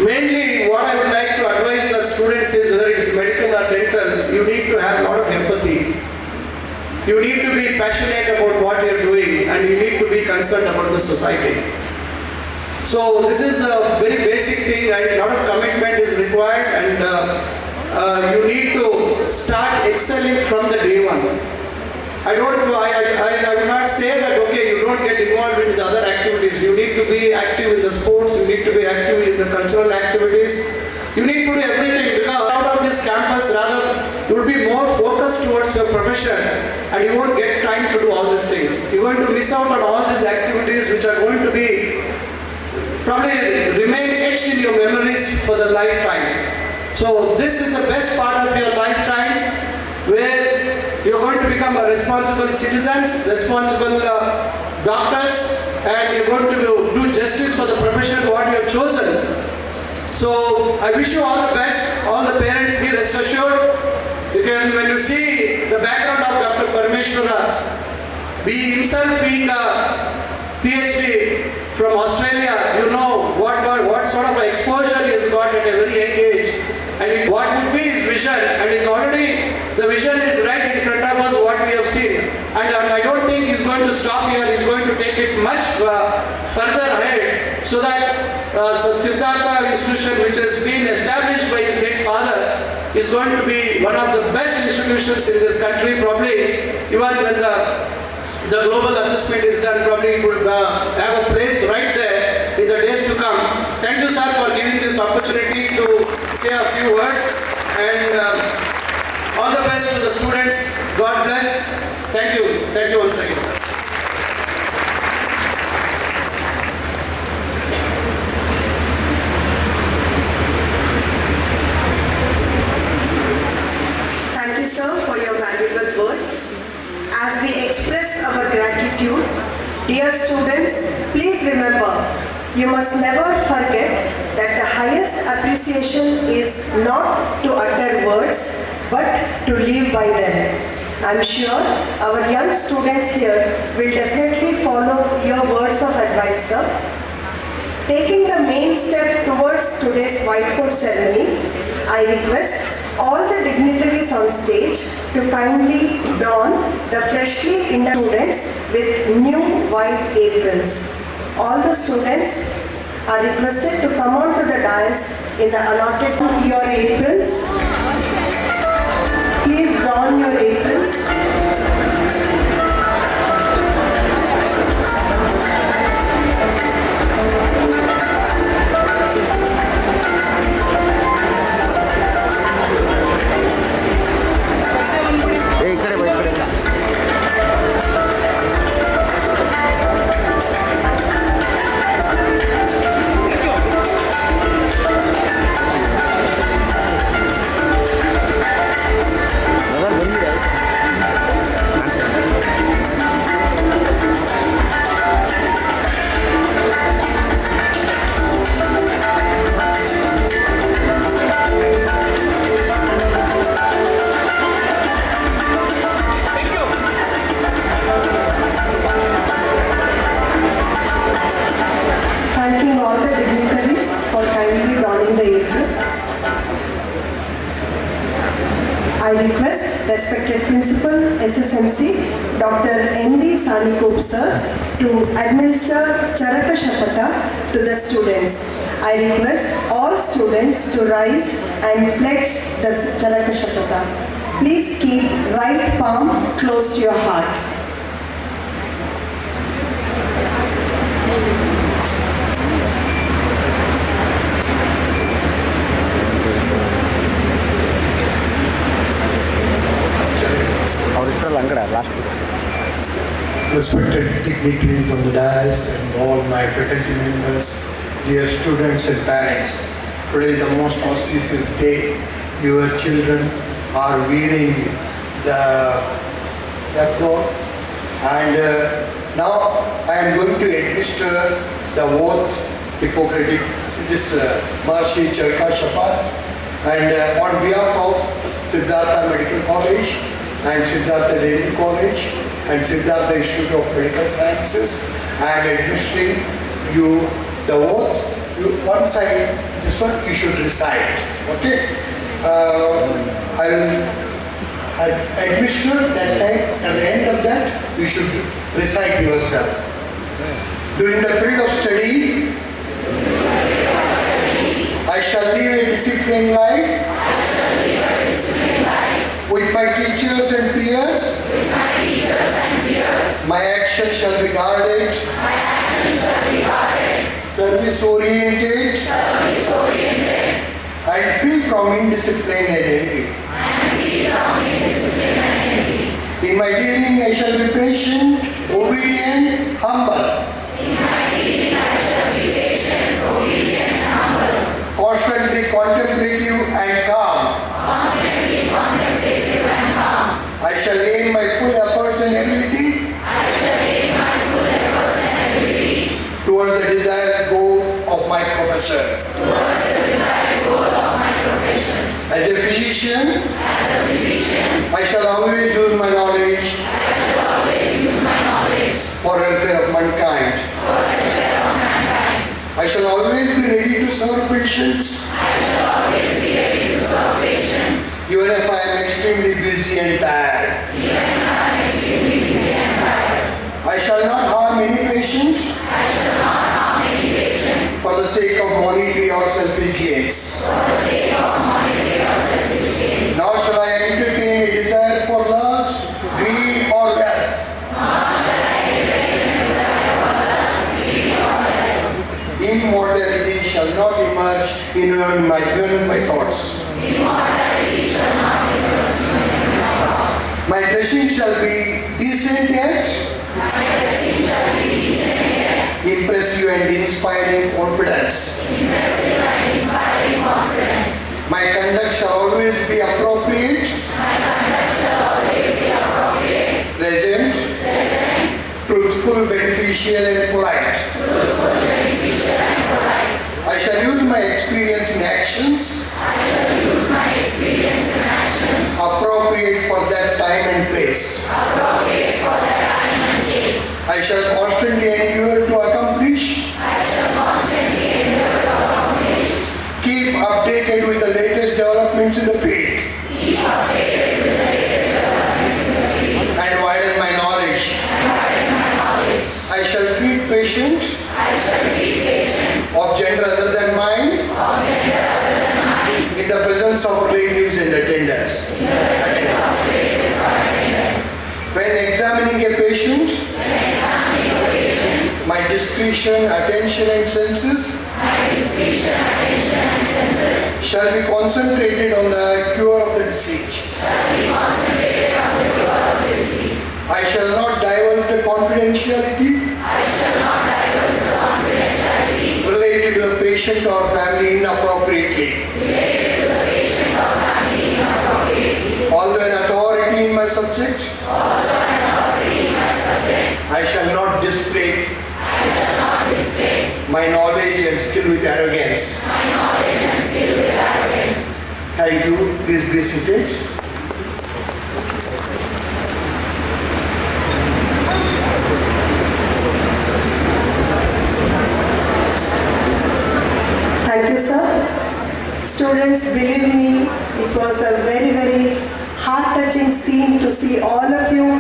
mainly what I would like to advise the students is, whether it is medical or dental, you need to have a lot of empathy. You need to be passionate about what you are doing, and you need to be concerned about the society. So this is a very basic thing, and a lot of commitment is required, and you need to start excelling from the day one. I will not say that, okay, you don't get involved in the other activities. You need to be active in the sports, you need to be active in the cultural activities. You need to do everything, because out of this campus, rather, you will be more focused towards your profession, and you won't get time to do all these things. You're going to miss out on all these activities which are going to be probably remain etched in your memories for the lifetime. So this is the best part of your lifetime, where you're going to become a responsible citizens, responsible doctors, and you're going to do justice for the profession what you have chosen. So I wish you all the best. All the parents, be rest assured. You can, when you see the background of Dr. Parameshwara, be himself being a PhD from Australia, you know what sort of exposure he has got at a very young age, and what would be his vision, and the vision is right in front of us, what we have seen, and I don't think he's going to stop here. He's going to take it much further ahead, so that Siddhartha institution, which has been established by his late father, is going to be one of the best institutions in this country. Probably even when the global assessment is done, probably it would have a place right there in the days to come. Thank you, sir, for giving this opportunity to say a few words, and all the best to the students. God bless. Thank you once again, sir. Thank you, sir, for your valuable words. As we express our gratitude, dear students, please remember, you must never forget that the highest appreciation is not to utter words, but to live by them. I'm sure our young students here will definitely follow your words of advice, sir. Taking the main step towards today's whiteboard ceremony, I request all the dignitaries on stage to kindly don the freshly inducted students with new white aprons. All the students are requested to come on to the dais in the allotted your aprons. Please don your aprons. I request respected Principal SSMC Dr. M.B. Sanikop sir to administer Charaka Shapata to the students. I request all students to rise and pledge the Charaka Shapata. Please keep right palm close to your heart. Respected dignitaries on the dais and all my faculty members, dear students and parents, today is the most auspicious day. Your children are wearing the apron, and now I am going to administer the oath Hippocratic to this Mahasi Charka Shapat, and on behalf of Siddhartha Medical College and Siddhartha Dental College and Siddhartha Institute of Medical Sciences, I am administering you the oath. Once this one you should recite. Okay? I will administer that time. At the end of that, you should recite yourself. During the period of study, I shall live a disciplined life. With my teachers and peers, my actions shall be guarded, service-oriented, and free from indiscipline and envy. In my dealing, I shall be patient, obedient, humble. Constantly contemplative and calm. I shall aim my full efforts and ability towards the desired goal of my profession. As a physician, I shall always use my knowledge for welfare of mankind. I shall always be ready to serve patients, even if I am extremely busy and tired. I shall not harm any patient for the sake of monetary or selfish gains. Nor shall I entertain a desire for lust, greed, or wealth. Immortality shall not emerge in my thoughts. My dressing shall be decent yet impressive and inspiring confidence. My conduct shall always be appropriate, pleasant, truthful, beneficial, and polite. I shall use my experience in actions appropriate for that time and place. I shall constantly endure to accomplish. Keep updated with the latest developments in the field. And widen my knowledge. I shall treat patients of gender other than mine in the presence of relatives and attendants. When examining a patient, my discretion, attention and senses shall be concentrated on the cure of the disease. I shall not divulge the confidentiality related to the patient or family inappropriately. Although an authority in my subject, I shall not display my knowledge and skill with arrogance. Thank you. Please be seated. Thank you, sir. Students, believe me, it was a very, very heart-touching scene to see all of you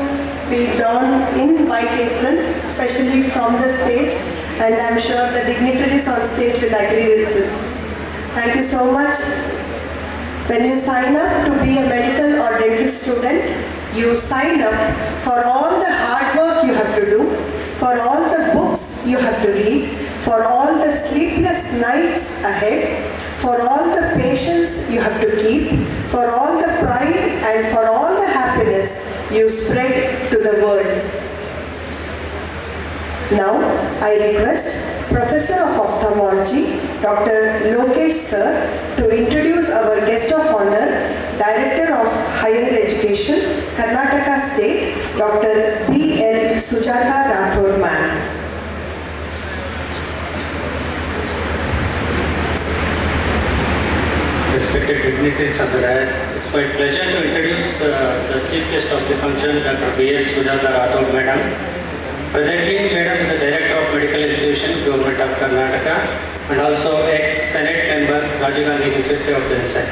be donned in white apron, especially from the stage, and I'm sure the dignitaries on stage will agree with this. Thank you so much. When you sign up to be a medical or dental student, you sign up for all the hard work you have to do, for all the books you have to read, for all the sleepless nights ahead, for all the patience you have to keep, for all the pride and for all the happiness you spread to the world. Now, I request Professor of Ophthalmology, Dr. Lokesh Sir, to introduce our guest of honor, Director of Higher Education, Karnataka State, Dr. B.L. Sujata Rathod ma'am. Respected dignitaries of the dais, it's my pleasure to introduce the chief guest of the function, Dr. B.L. Sujata Rathod madam. Presently, madam is the Director of Medical Education, Government of Karnataka, and also ex-Senate member, Rajiv Gandhi University of Delhi.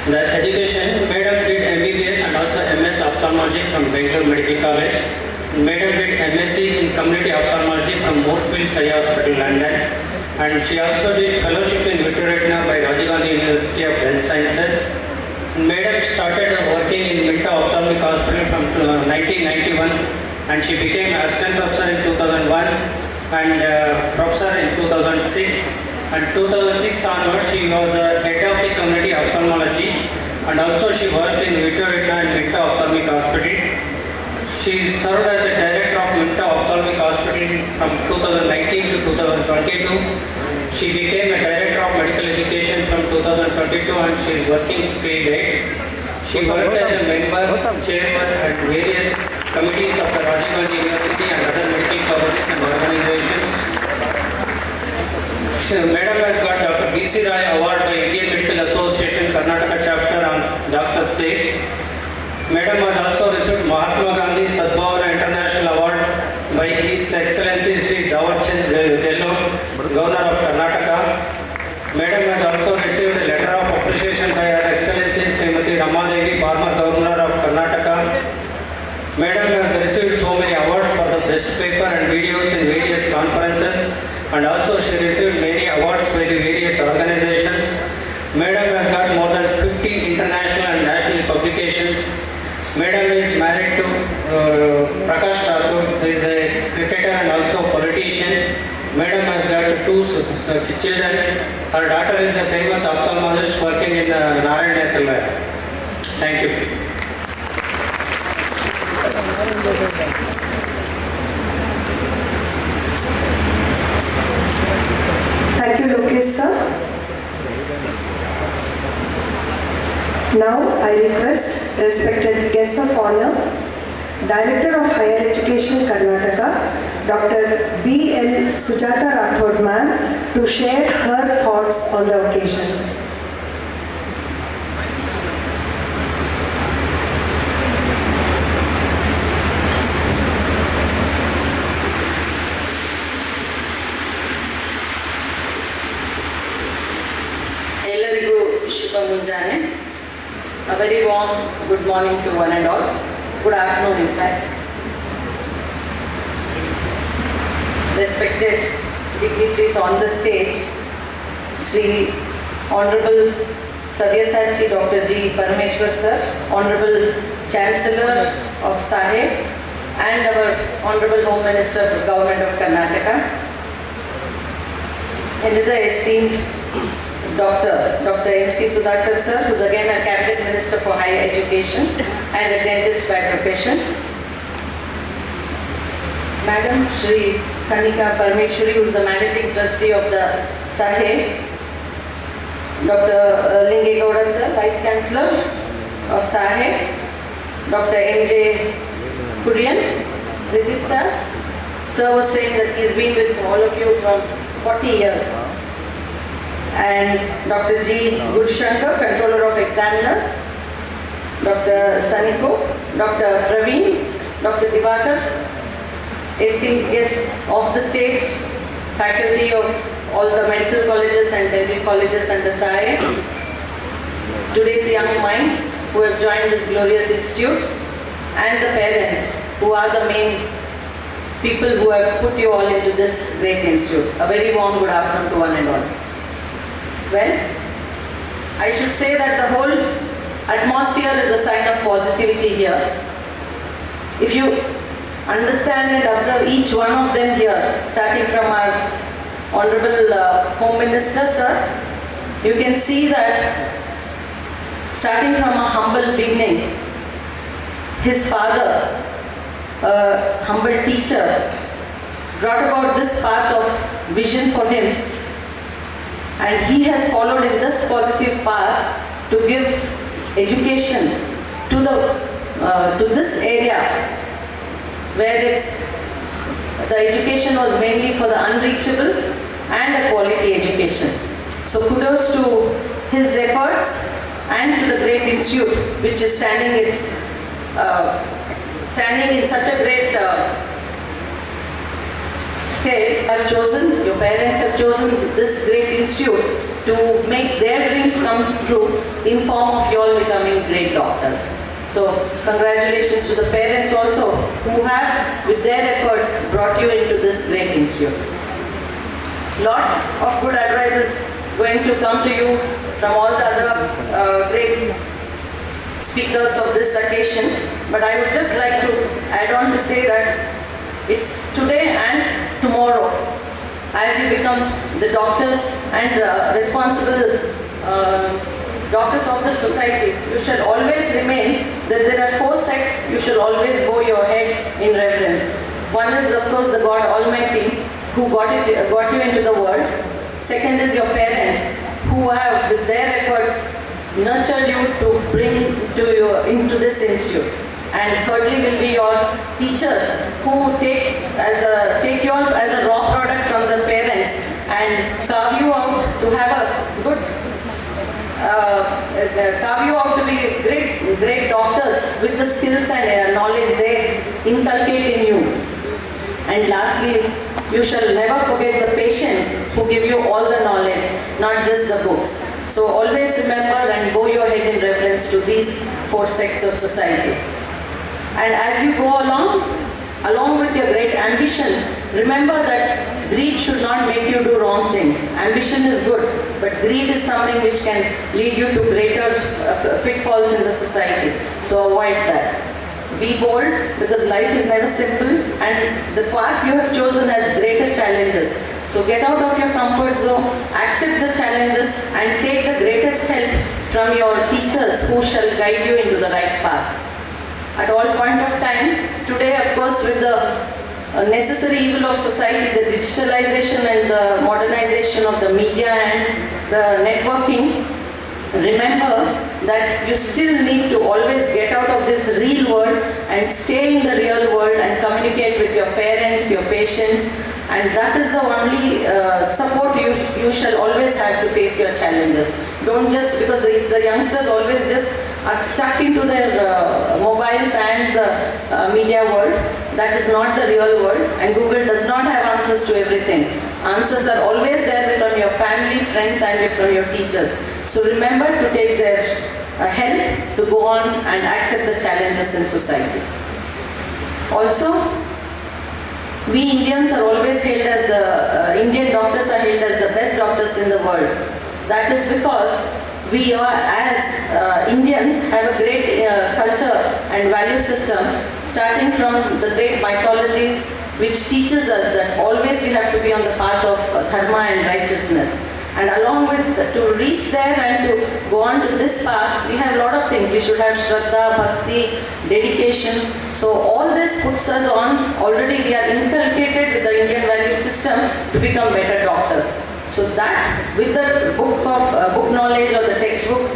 The education, madam did MBBS and also MS Ophthalmology from Bangalore Medical College. Madam did MSc in Community Ophthalmology from Moorfields Eye Hospital, London. And she also did fellowship in Vittoretina by Rajiv Gandhi University of Health Sciences. Madam started working in Minta Ophthalmic Hospital from 1991, and she became assistant professor in 2001 and professor in 2006. And 2006 onwards, she was the head of the community ophthalmology, and also she worked in Vittoretina and Minta Ophthalmic Hospital. She served as a director of Minta Ophthalmic Hospital from 2019 to 2022. She became a director of medical education from 2022, and she is working till date. She worked as a member, chairman at various committees of the Rajiv Gandhi University and other medical colleges and organizations. Madam has got Dr. B.C. Rai Award by Indian Medical Association Karnataka Chapter on Doctor's Day. Madam has also received Mahatma Gandhi Sadbhavana International Award by His Excellency Sri Davarchand Gello, Governor of Karnataka. Madam has also received a letter of appreciation by Her Excellency Srimati Ramadevi, former Governor of Karnataka. Madam has received so many awards for the best paper and videos in various conferences, and also she received many awards by the various organizations. Madam has got more than 50 international and national publications. Madam is married to Prakash Thakur, who is a cricketer and also politician. Madam has got two children. Her daughter is a famous ophthalmologist working in Narayanathala. Thank you. Thank you, Lokesh sir. Now I request respected guest of honor, Director of Higher Education Karnataka, Dr. B.L. Sujata Rathod ma'am, to share her thoughts on the occasion. ಎಲ್ಲರಿಗೂ ಶುಭ ಮುಂಜಾನೆ. A very warm good morning to one and all. Good afternoon, in fact. Respected dignitaries on the stage, Shri Honorable Sabyasachi Dr. G. Parameshwar sir, Honorable Chancellor of SAHE, and our Honorable Home Minister of Government of Karnataka, another esteemed Dr. M.C. Siddhartha sir, who is again a Cabinet Minister for Higher Education and a dentist by profession. Madam Shri Kanika Parameshwari, who is the Managing Trustee of the SAHE. Dr. Lingegowda sir, Vice Chancellor of SAHE. Dr. M.J. Kurian, Registrar. Sir was saying that he's been with all of you from 40 years. And Dr. G. Gudshankar, Controller of Examiner, Dr. Saniko, Dr. Praveen, Dr. Divakar, esteemed guests of the stage, faculty of all the medical colleges and dental colleges and the SAHE, today's young minds who have joined this glorious institute, and the parents who are the main people who have put you all into this great institute. A very warm good afternoon to one and all. Well, I should say that the whole atmosphere is a sign of positivity here. If you understand and observe each one of them here, starting from our Honorable Home Minister, sir, you can see that starting from a humble beginning, his father, a humble teacher, brought about this path of vision for him, and he has followed in this positive path to give education to this area where the education was mainly for the unreachable and a quality education. So kudos to his efforts and to the great institute which is standing in such a great state. Your parents have chosen this great institute to make their dreams come true in form of you all becoming great doctors. So congratulations to the parents also who have with their efforts brought you into this great institute. Lot of good advice is going to come to you from all the other great speakers of this occasion, but I would just like to add on to say that it's today and tomorrow as you become the doctors and responsible doctors of the society. You shall always remain that there are 4 sects you shall always bow your head in reverence. One is of course the God Almighty who got you into the world. Second is your parents who have with their efforts nurtured you to bring into this institute. And thirdly will be your teachers who take you all as a raw product from the parents and carve you out to have a good carve you out to be great doctors with the skills and knowledge they inculcate in you. And lastly, you shall never forget the patients who give you all the knowledge, not just the books. So always remember and bow your head in reverence to these 4 sects of society. And as you go along with your great ambition, remember that greed should not make you do wrong things. Ambition is good, but greed is something which can lead you to greater pitfalls in the society. So avoid that. Be bold because life is never simple and the path you have chosen has greater challenges. So get out of your comfort zone, accept the challenges and take the greatest help from your teachers who shall guide you into the right path. At all point of time, today of course with the necessary evil of society, the digitalization and the modernization of the media and the networking, remember that you still need to always get out of this real world and stay in the real world and communicate with your parents, your patients, and that is the only support you shall always have to face your challenges. Don't just, because the youngsters always just are stuck into their mobiles and the media world. That is not the real world, and Google does not have answers to everything. Answers are always there from your family, friends and from your teachers. So remember to take their help to go on and accept the challenges in society. Also, we Indians are always hailed as Indian doctors are hailed as the best doctors in the world. That is because we are, as Indians, have a great culture and value system, starting from the great mythologies, which teaches us that always we have to be on the path of dharma and righteousness. And along with, to reach there and to go on to this path, we have a lot of things. We should have Shraddha, Bhakti, dedication. So all this puts us on, already we are inculcated with the Indian value system to become better doctors. So that, with the book knowledge or the textbook,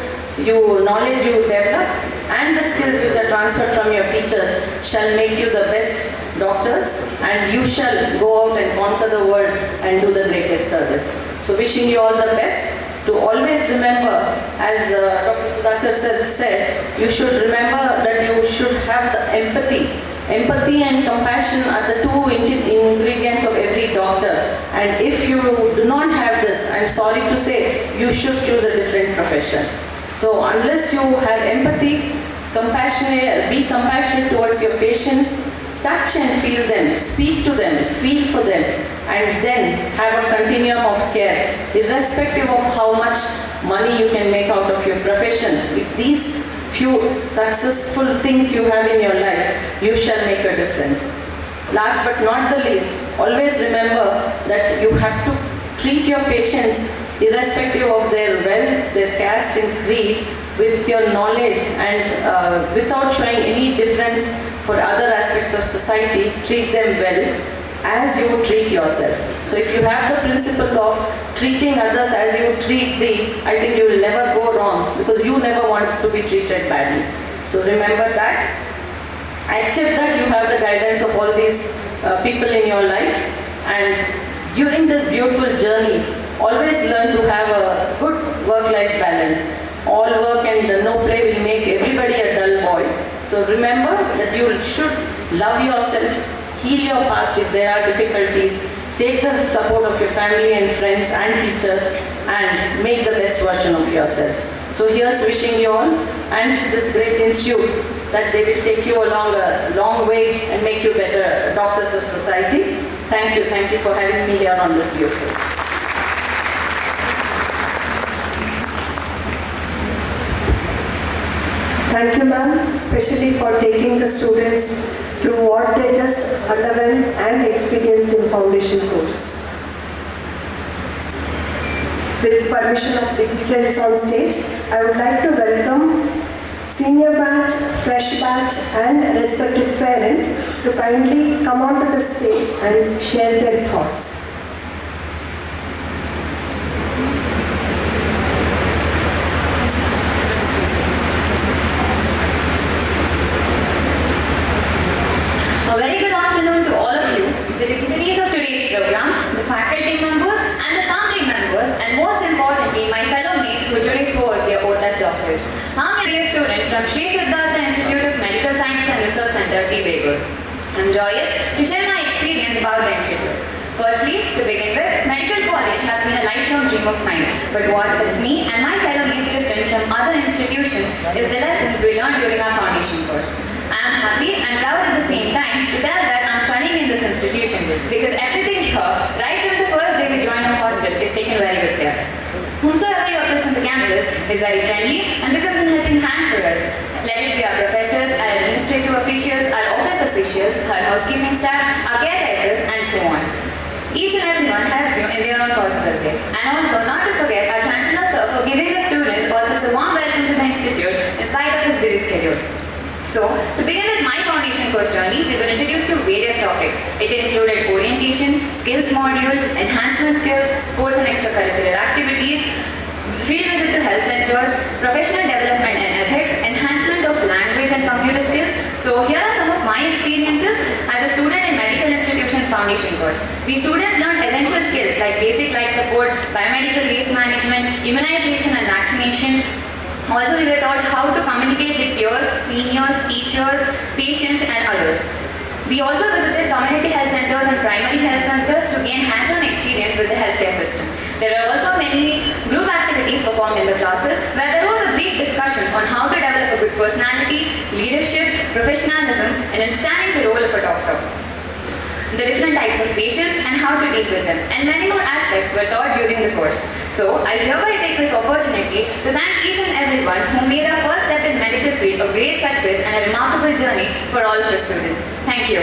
knowledge you develop and the skills which are transferred from your teachers shall make you the best doctors, and you shall go out and conquer the world and do the greatest service. So wishing you all the best. To always remember, as Dr. Siddhartha said, you should remember that you should have the empathy. Empathy and compassion are the 2 ingredients of every doctor. And if you do not have this, I'm sorry to say, you should choose a different profession. So unless you have empathy, be compassionate towards your patients, touch and feel them, speak to them, feel for them. and then have a continuum of care, irrespective of how much money you can make out of your profession. If these few successful things you have in your life, you shall make a difference. Last but not the least, always remember that you have to treat your patients irrespective of their wealth, their caste and creed, with your knowledge and without showing any difference for other aspects of society. Treat them well as you would treat yourself. So if you have the principle of treating others as you would treat thee, I think you will never go wrong, because you never want to be treated badly. So remember that. Accept that you have the guidance of all these people in your life, and during this beautiful journey, always learn to have a good work-life balance. All work and no play will make everybody a dull boy. So remember that you should love yourself, heal your past if there are difficulties, take the support of your family and friends and teachers, and make the best version of yourself. So here's wishing you all and this great institute that they will take you along a long way and make you better doctors of society. Thank you for having me here on this beautiful. Thank you, ma'am, especially for taking the students through what they just underwent and experienced in foundation course. With permission of dignitaries on stage, I would like to welcome senior batch, fresh batch and respected parent to kindly come onto the stage and share their thoughts. A very good afternoon to all of you, the dignitaries of today's program, the faculty members and the family members, and most importantly, my fellow mates who today swore their oath as doctors. I'm a student from Sri Siddhartha Institute of Medical Sciences and Research Center, T. I'm joyous to share my experience about the institute. Firstly, to begin with, medical college has been a lifelong dream of mine, but what sets me and my fellow mates different from other institutions is the lessons we learned during our foundation course. I am happy and proud at the same time to tell that I am studying in this institution, because everything here, right from the first day we join our hostel, is taken very good care. Whomsoever you approach on the campus is very friendly and becomes a helping hand for us. Let it be our professors, our administrative officials, our office officials, our housekeeping staff, our caretakers, and so on. Each and everyone helps you in their own possible ways. And also, not to forget our Chancellor sir for giving the students all such a warm welcome to the institute in spite of his busy schedule. So, to begin with my foundation course journey, we were introduced to various topics. It included orientation, skills module, enhancement skills, sports and extracurricular activities, field visit to health centers, professional development and ethics, enhancement of language and computer skills. So, here are some of my experiences as a student in medical institutions foundation course. We students learned essential skills like basic life support, biomedical waste management, immunization and vaccination. Also, we were taught how to communicate with peers, seniors, teachers, patients and others. We also visited community health centers and primary health centers to gain hands-on experience with the healthcare system. There are also many group activities performed in the classes where there was a brief discussion on how to develop a good personality, leadership, professionalism and understanding the role of a doctor, the different types of patients and how to deal with them, and many more aspects were taught during the course. So, I hereby take this opportunity to thank each and everyone who made our first step in medical field a great success and a remarkable journey for all of the students. Thank you.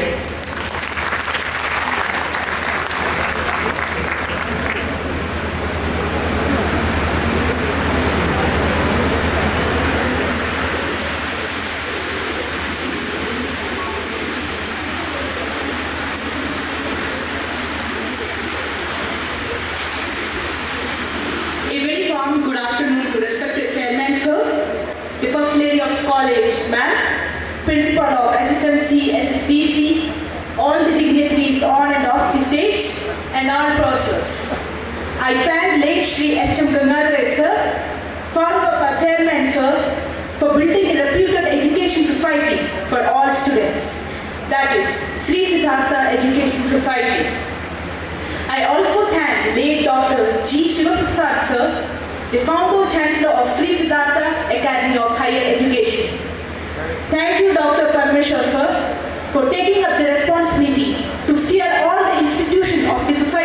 Good afternoon to respected Chairman Sir, the First Lady of College Ma'am, Principal of SSMC, SSDC, all the dignitaries on and off the stage, and all professors. I thank late Sri H.M. Gangadhar Sir, founder of our Chairman Sir, for building a reputed education society for all students, that is Sri Siddhartha Education Society. I also thank late Dr. G. Shivaprasad Sir, the founder Chancellor of Sri Siddhartha Academy of Higher Education. Thank you, Dr. Parmeshwar Sir, for taking up the responsibility to steer all the institutions of the society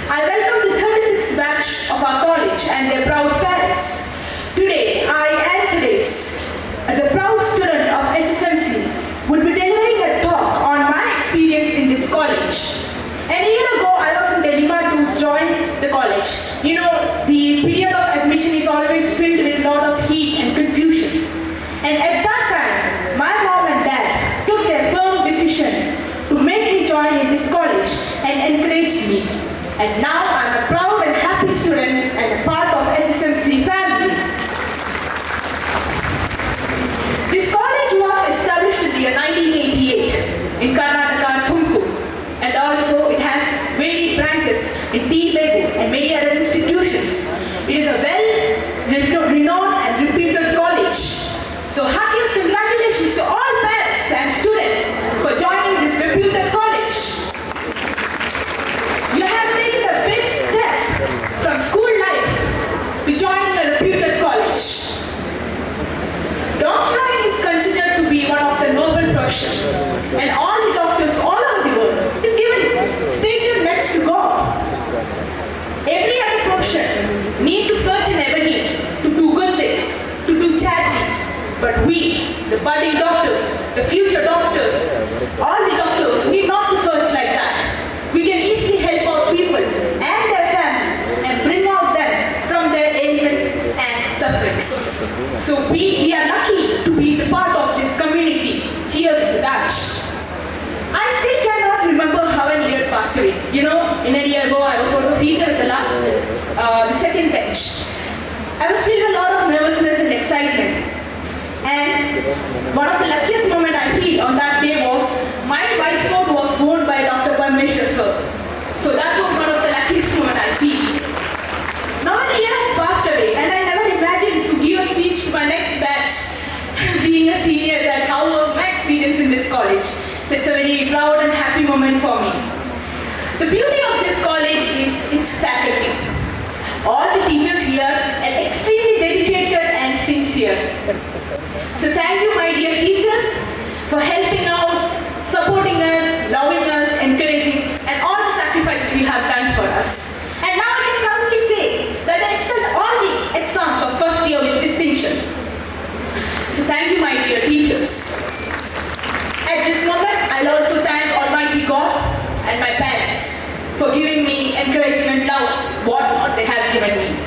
I welcome the 36th batch of our college and their proud parents. Today, I and today's, as a proud student of SSMC, would be delivering a talk on my experience in this college. And a year ago, I was in dilemma to join the college. You know, the period of admission is always filled with a lot of heat and confusion. And at that time, my mom and dad took their firm decision to make me join in this college and encouraged me. And now I'm a proud and happy student and a part of SSMC family. This college was established in the year 1988 in Karnataka, Tumakuru, and also it has varied branches in Telugu and many other institutions. It is a well-renowned and reputed college. So happiest congratulations to all parents and students for joining this reputed college. You have taken a big step from school life to joining a reputed college. Doctorate is considered to be one of the noble professions, and all the doctors all over the world is given status next to God. Every other profession need to search an avenue to do good things, to do charity. But we, the budding doctors, the future doctors, all the doctors need not to search like that. We can easily help out people and their family and bring out them from their ailments and sufferings. So we are lucky to be the part of this community. Cheers to that. I still cannot remember how a year passed away. You know, in a year ago, I was also seated at the second bench. I was feeling a lot of nervousness and excitement. And one of the luckiest moments I feel on that day was my white coat was worn by Dr. Parmeshwar sir. So that was one of the luckiest moments I feel. Now a year has passed away and I never imagined to give a speech to my next batch. Being a senior, that how was my experience in this college. So it's a very proud and happy moment for me. The beauty of this college is its faculty. All the teachers here are extremely dedicated and sincere. So thank you, my dear teachers, for helping out, supporting us, loving us, encouraging, and all the sacrifices you have done for us. And now I can proudly say that I excelled all the exams of first year with distinction. So thank you, my dear teachers. At this moment, I'll also thank Almighty God and my parents for giving me encouragement, love, whatnot they have given me.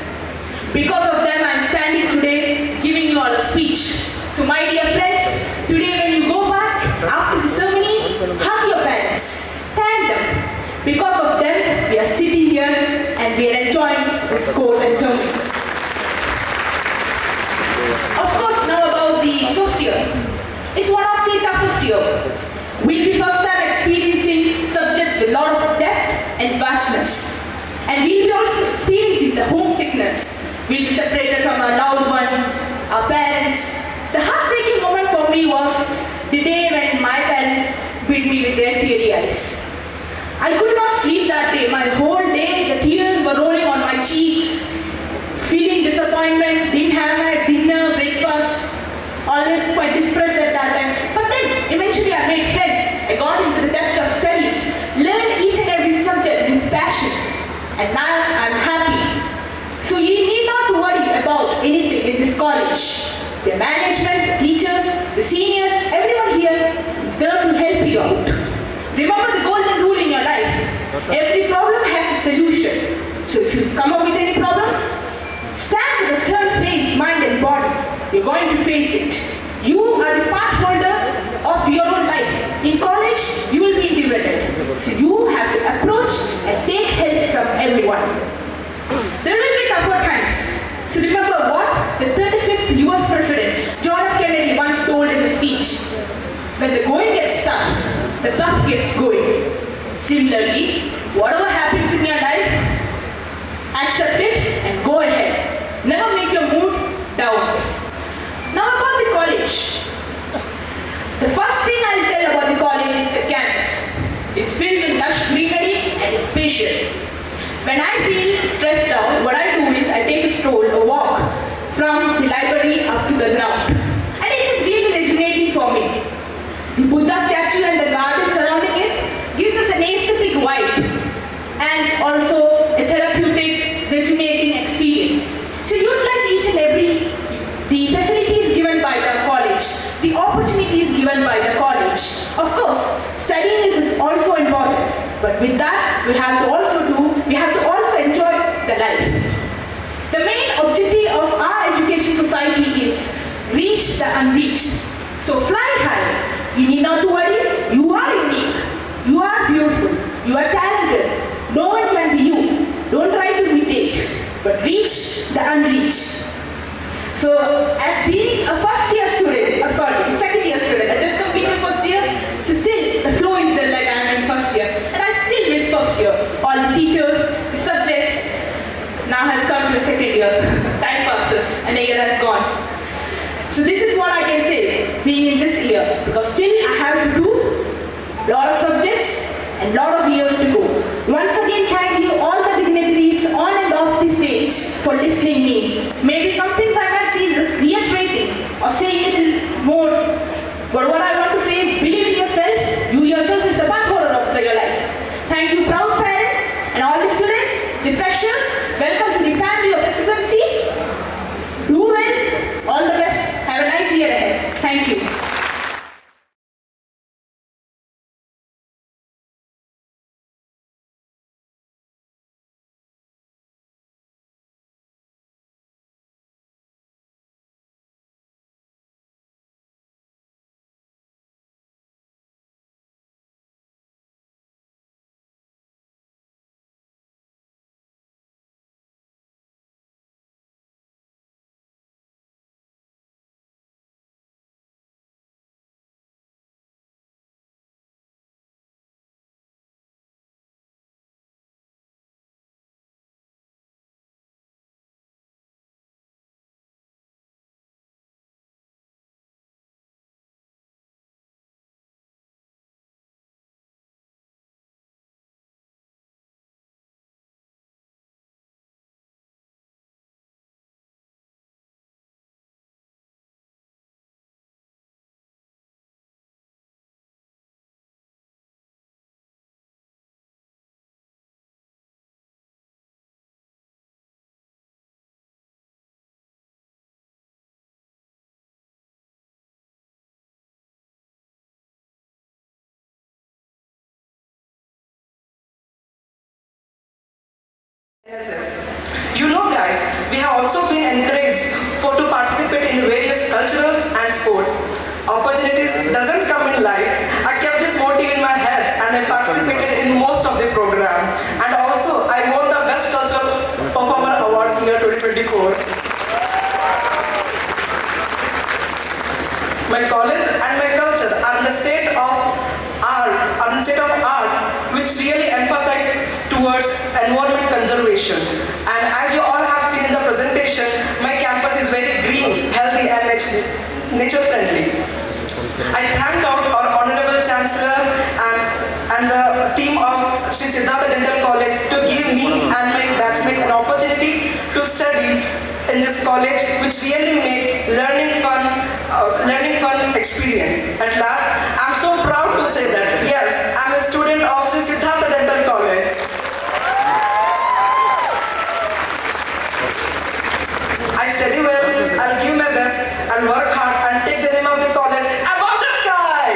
Because of them, I'm standing today giving you all a speech. So my dear friends, today when you go back after the ceremony, hug your parents, thank them. Because of them, we are sitting here and we are enjoying this court and ceremony. Of course, now about the first year. It's one of the toughest years. We'll be first time experiencing subjects with a lot of depth and vastness. And we'll be also experiencing the homesickness. We'll be separated from our loved ones, our parents. The heartbreaking moment for me was the day when my parents beat me with their teary eyes. I could not sleep that day. My whole day, the tears were rolling on my cheeks. Feeling disappointment, didn't have my dinner, breakfast. Always quite depressed at that time. But then, eventually I made friends. I got into the depth of studies, learned each and every subject with passion. And now I'm happy. So you need not to worry about anything in this college. The management, the teachers, the seniors, everyone here is there to help you out. Remember the golden rule in your life. Every problem has a solution. So if you come up with any problems, stand with a stern face, mind and body. You're going to face it. You are the part holder of your own life. In college, you will be independent. So you have to approach and take help from everyone. There will be tougher times. So remember what the 35th US President John F. Kennedy once told in the speech. When the going gets tough, the tough gets going. Similarly, whatever happens in your life, accept it and go ahead. Never make your mood down. Now about the college. The first thing I'll tell about the college is the campus. It's filled with lush greenery and it's spacious. When I feel stressed out, what I do is I take a stroll, a walk from the library up to the ground. And it is really rejuvenating for me. The Buddha statue and the garden surrounding it gives us an aesthetic vibe. And also But with that, we have to also enjoy the life. The main objective of our education society is reach the unreached. So fly high. You need not to worry. You are unique. You are beautiful. You are talented. No one can be you. Don't try to imitate, but reach the unreached. So, as being a second year student, I just completed first year, so still the flow is there like I am in first year. And I still miss first year. All the teachers, the subjects, now have come to the second year. Time passes and a year has gone. So this is what I can say, being in this year, because still I have to do a lot of subjects and lot of years to go. Once again, thank you all the dignitaries on and off the stage for listening me. Maybe some things I might be reiterating or saying it more, but what I want to say is believe in yourself. You yourself is the path holder of your life. Thank you, proud parents and all the students, the freshers. Welcome to the family of SSMC. Do well. All the best. Have a nice year ahead. Thank you. You know guys, we have also been encouraged to participate in various culturals and sports. Opportunities doesn't come in life. I kept this motive in my head and I participated in most of the program. And also I won the Best Cultural Performer Award year 2024. My college and my culture are in the state of art, which really emphasizes towards environment conservation. And as you all have seen in the presentation, my campus is very green, healthy and nature friendly. I thank our Honorable Chancellor and the team of Siddhartha Dental College to give me and my batchmate an opportunity to study in this college, which really make learning fun experience. At last, I'm so proud to say that yes, I'm a student of Siddhartha Dental College. I study well, I'll give my best, and work hard and take the name of the college above the sky.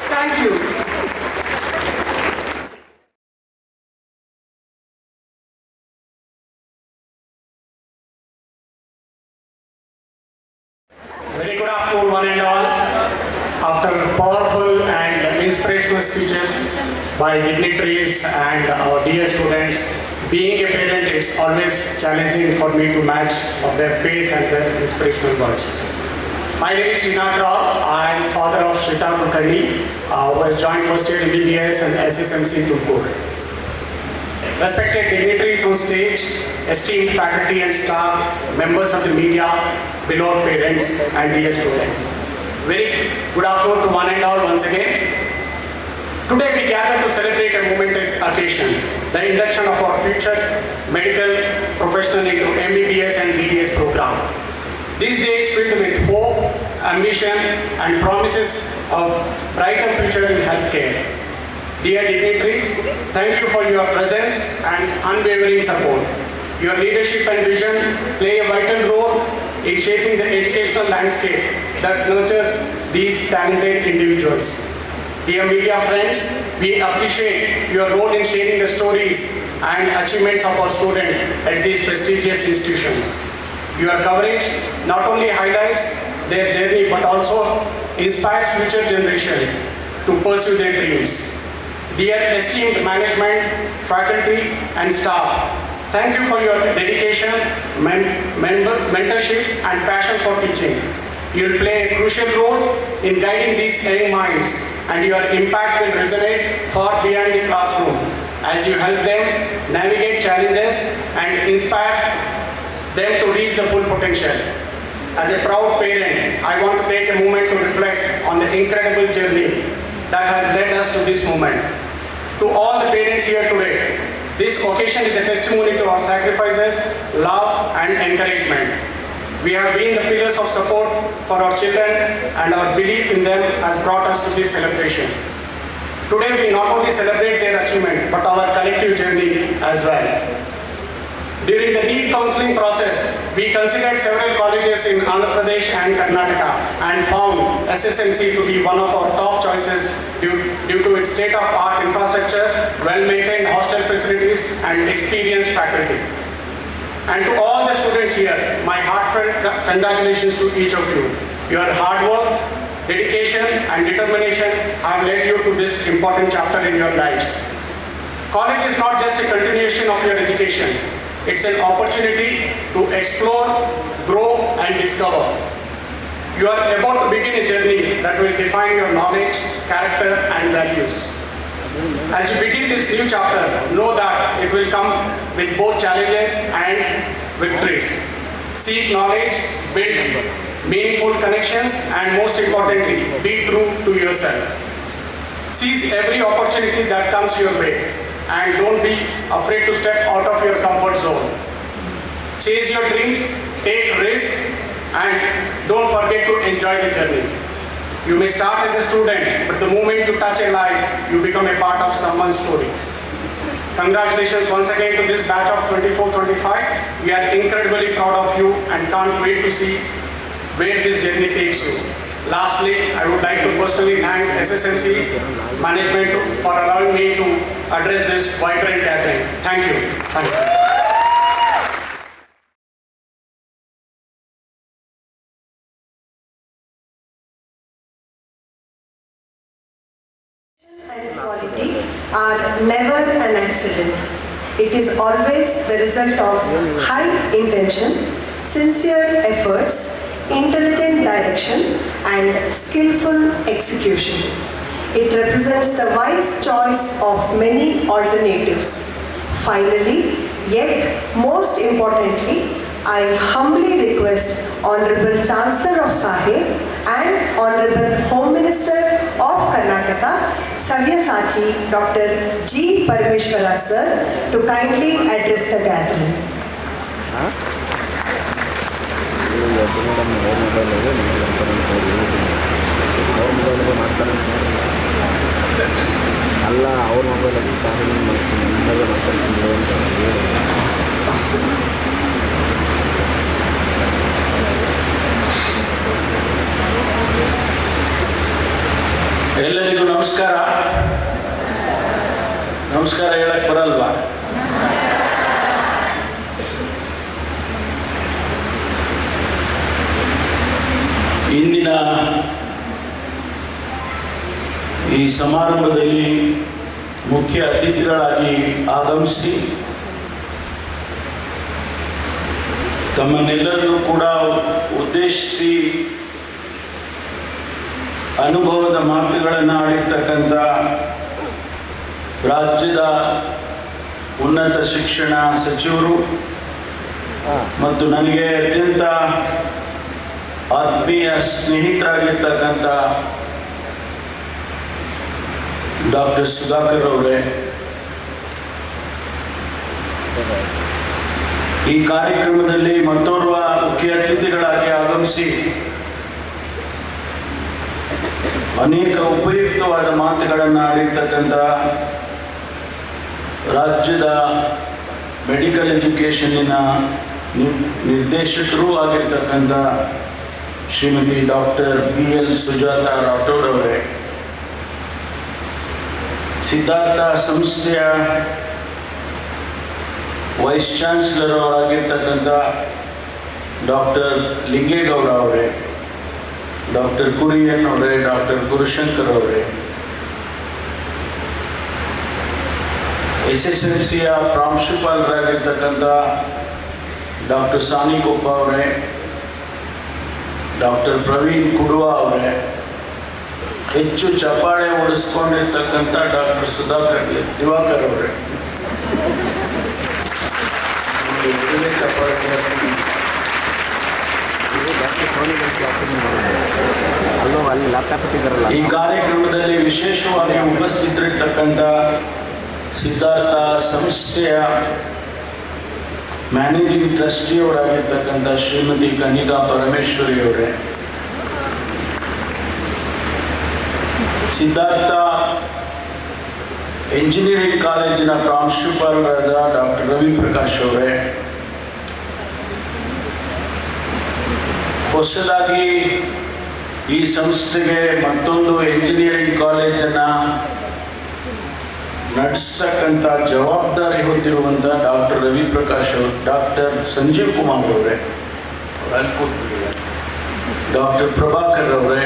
Thank you. Very good afternoon, one and all. After powerful and inspirational speeches by dignitaries and our dear students, being a parent, it's always challenging for me to match of their pace and their inspirational words. My name is Siddhartha. I am father of Shrita Kulkarni, who has joined first year MBBS and SSMC Tumakuru. Respected dignitaries on stage, esteemed faculty and staff, members of the media, beloved parents and dear students. Very good afternoon to one and all once again. Today we gather to celebrate a momentous occasion, the induction of our future medical professional into MBBS and BDS program. These days filled with hope, ambition and promises of brighter future in healthcare. Dear dignitaries, thank you for your presence and unwavering support. Your leadership and vision play a vital role in shaping the educational landscape that nurtures these talented individuals. Dear media friends, we appreciate your role in sharing the stories and achievements of our students at these prestigious institutions. Your coverage not only highlights their journey but also inspires future generations to pursue their dreams. Dear esteemed management, faculty and staff, thank you for your dedication, mentorship and passion for teaching. You will play a crucial role in guiding these young minds, and your impact will resonate far beyond the classroom as you help them navigate challenges and inspire them to reach the full potential. As a proud parent, I want to take a moment to reflect on the incredible journey that has led us to this moment. To all the parents here today, this occasion is a testimony to our sacrifices, love and encouragement. We have been the pillars of support for our children, and our belief in them has brought us to this celebration. Today we not only celebrate their achievement but our collective journey as well. During the NEET counseling process, we considered several colleges in Andhra Pradesh and Karnataka and found SSMC to be one of our top choices due to its state-of-the-art infrastructure, well-maintained hostel facilities and experienced faculty. And to all the students here, my heartfelt congratulations to each of you. Your hard work, dedication and determination have led you to this important chapter in your lives. College is not just a continuation of your education. It's an opportunity to explore, grow and discover. You are about to begin a journey that will define your knowledge, character and values. As you begin this new chapter, know that it will come with both challenges and victories. Seek knowledge, build meaningful connections and most importantly, be true to yourself. Seize every opportunity that comes your way and don't be afraid to step out of your comfort zone. Chase your dreams, take risks and don't forget to enjoy the journey. You may start as a student, but the moment you touch a life, you become a part of someone's story. Congratulations once again to this batch of 24-25. We are incredibly proud of you and can't wait to see where this journey takes you. Lastly, I would like to personally thank SSMC management for allowing me to address this vibrant gathering. Thank you. Thank you. And quality are never an accident. It is always the result of high intention, sincere efforts, intelligent direction and skillful execution. It represents the wise choice of many alternatives. Finally, yet most importantly, I humbly request Honorable Chancellor of SAHE and Honorable Home Minister of Karnataka, Sabyasachi Dr. G. Parameshwara Sir, to kindly address the gathering. ಅಲ್ಲ ಅವ್ರ ಮೊಬೈಲಲ್ಲಿ ಎಲ್ಲರಿಗೂ ನಮಸ್ಕಾರ. ನಮಸ್ಕಾರ ಹೇಳಕ್ ಬರಲ್ವಾ? ಇಂದಿನ ಈ ಸಮಾರಂಭದಲ್ಲಿ ಮುಖ್ಯ ಅತಿಥಿಗಳಾಗಿ ಆಗಮಿಸಿ ತಮ್ಮನ್ನೆಲ್ಲರನ್ನೂ ಕೂಡ ಉದ್ದೇಶಿಸಿ ಅನುಭವದ ಮಾತುಗಳನ್ನು ಆಡಿರ್ತಕ್ಕಂಥ ರಾಜ್ಯದ ಉನ್ನತ ಶಿಕ್ಷಣ ಸಚಿವರು ಮತ್ತು ನನಗೆ ಅತ್ಯಂತ ಆತ್ಮೀಯ ಸ್ನೇಹಿತರಾಗಿರ್ತಕ್ಕಂಥ ಡಾಕ್ಟರ್ ಸುಧಾಕರ್ ಅವರೇ, ಈ ಕಾರ್ಯಕ್ರಮದಲ್ಲಿ ಮತ್ತೋರ್ವ ಮುಖ್ಯ ಅತಿಥಿಗಳಾಗಿ ಆಗಮಿಸಿ ಅನೇಕ ಉಪಯುಕ್ತವಾದ ಮಾತುಗಳನ್ನು ಆಡಿರ್ತಕ್ಕಂಥ ರಾಜ್ಯದ ಮೆಡಿಕಲ್ ಎಜುಕೇಷನ್ನಿನ ನಿರ್ದೇಶಕರೂ ಆಗಿರ್ತಕ್ಕಂಥ ಶ್ರೀಮತಿ ಡಾಕ್ಟರ್ BL ಸುಜಾತಾ ರಾಠೋಡ್ ಅವರೇ, ಸಿದ್ಧಾರ್ಥ ಸಂಸ್ಥೆಯ ವೈಸ್ ಚಾನ್ಸಲರ್ ಅವರಾಗಿರ್ತಕ್ಕಂಥ ಡಾಕ್ಟರ್ ಲಿಂಗೇಗೌಡ ಅವರೇ, ಡಾಕ್ಟರ್ ಕುರಿಯನ್ ಅವರೇ, ಡಾಕ್ಟರ್ ಗುರುಶಂಕರ್ ಅವರೇ, SSMCಯ ಪ್ರಾಂಶುಪಾಲರಾಗಿರ್ತಕ್ಕಂಥ ಡಾಕ್ಟರ್ ಸಾನಿಕೊಪ್ಪ ಅವರೇ, ಡಾಕ್ಟರ್ ಪ್ರವೀಣ್ ಕುಡುವ ಅವರೇ, ಹೆಚ್ಚು ಚಪ್ಪಾಳೆ ಓಡಿಸ್ಕೊಂಡಿರ್ತಕ್ಕಂಥ ಡಾಕ್ಟರ್ ದಿವಾಕರ್ ಅವರೇ, ಈ ಕಾರ್ಯಕ್ರಮದಲ್ಲಿ ವಿಶೇಷವಾಗಿ ಉಪಸ್ಥಿತರಿರ್ತಕ್ಕಂಥ ಸಿದ್ಧಾರ್ಥ ಸಂಸ್ಥೆಯ ಮ್ಯಾನೇಜಿಂಗ್ ಟ್ರಸ್ಟಿಯವರಾಗಿರ್ತಕ್ಕಂಥ ಶ್ರೀಮತಿ ಕನಿಕಾ ಪರಮೇಶ್ವರಿ ಅವರೇ, ಸಿದ್ಧಾರ್ಥ ಎಂಜಿನಿಯರಿಂಗ್ ಕಾಲೇಜಿನ ಪ್ರಾಂಶುಪಾಲರಾದ ಡಾಕ್ಟರ್ ರವಿ ಪ್ರಕಾಶ್ ಅವರೇ, ಹೊಸದಾಗಿ ಈ ಸಂಸ್ಥೆಗೆ ಮತ್ತೊಂದು ಎಂಜಿನಿಯರಿಂಗ್ ಕಾಲೇಜನ್ನು ನಡೆಸತಕ್ಕಂಥ ಜವಾಬ್ದಾರಿ ಹೊಂದಿರುವಂಥ ಡಾಕ್ಟರ್ ರವಿ ಪ್ರಕಾಶ್ ಅವರು, ಡಾಕ್ಟರ್ ಸಂಜೀವ್ ಕುಮಾರ್ ಅವರೇ, ಡಾಕ್ಟರ್ ಪ್ರಭಾಕರ್ ಅವರೇ,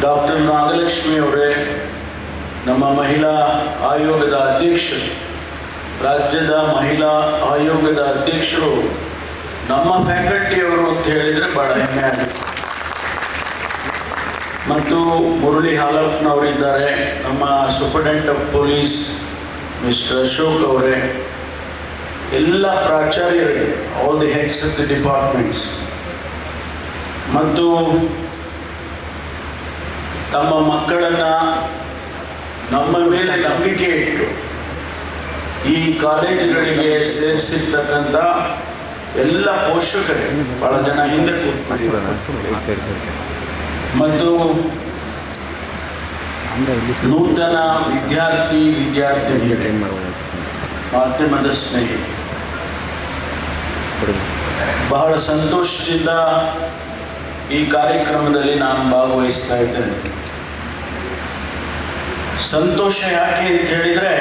ಡಾಕ್ಟರ್ ನಾಗಲಕ್ಷ್ಮಿ ಅವರೇ, ನಮ್ಮ ಮಹಿಳಾ ಆಯೋಗದ ಅಧ್ಯಕ್ಷರು, ರಾಜ್ಯದ ಮಹಿಳಾ ಆಯೋಗದ ಅಧ್ಯಕ್ಷರು ನಮ್ಮ ಫ್ಯಾಕಲ್ಟಿಯವರು ಅಂತ ಹೇಳಿದರೆ ಭಾಳ ಹೆಮ್ಮೆ ಆಗುತ್ತೆ. ಮತ್ತು ಮುರಳಿ ಹಾಲಪ್ಪನವರಿದ್ದಾರೆ, ನಮ್ಮ superintendent of police mister Ashok ಅವರೇ, ಎಲ್ಲ ಪ್ರಾಚಾರ್ಯರಿಗೆ, all the heads of the departments, ಮತ್ತು ತಮ್ಮ ಮಕ್ಕಳನ್ನು ನಮ್ಮ ಮೇಲೆ ನಂಬಿಕೆ ಇಟ್ಟು ಈ ಕಾಲೇಜುಗಳಿಗೆ ಸೇರಿಸಿರ್ತಕ್ಕಂಥ ಎಲ್ಲ ಪೋಷಕರೇ, ಬಹಳ ಜನ ಹಿಂದೆ ಕೂತ್ಕೊಂಡಿದ್ದಾರೆ, ಮತ್ತು ನೂತನ ವಿದ್ಯಾರ್ಥಿನಿಯರೇ, ಮಾಧ್ಯಮದ ಸ್ನೇಹಿತರು, ಬಹಳ ಸಂತೋಷದಿಂದ ಈ ಕಾರ್ಯಕ್ರಮದಲ್ಲಿ ನಾನು ಭಾಗವಹಿಸ್ತಾ ಇದ್ದೇನೆ. ಸಂತೋಷ ಯಾಕೆ ಅಂತ ಹೇಳಿದರೆ,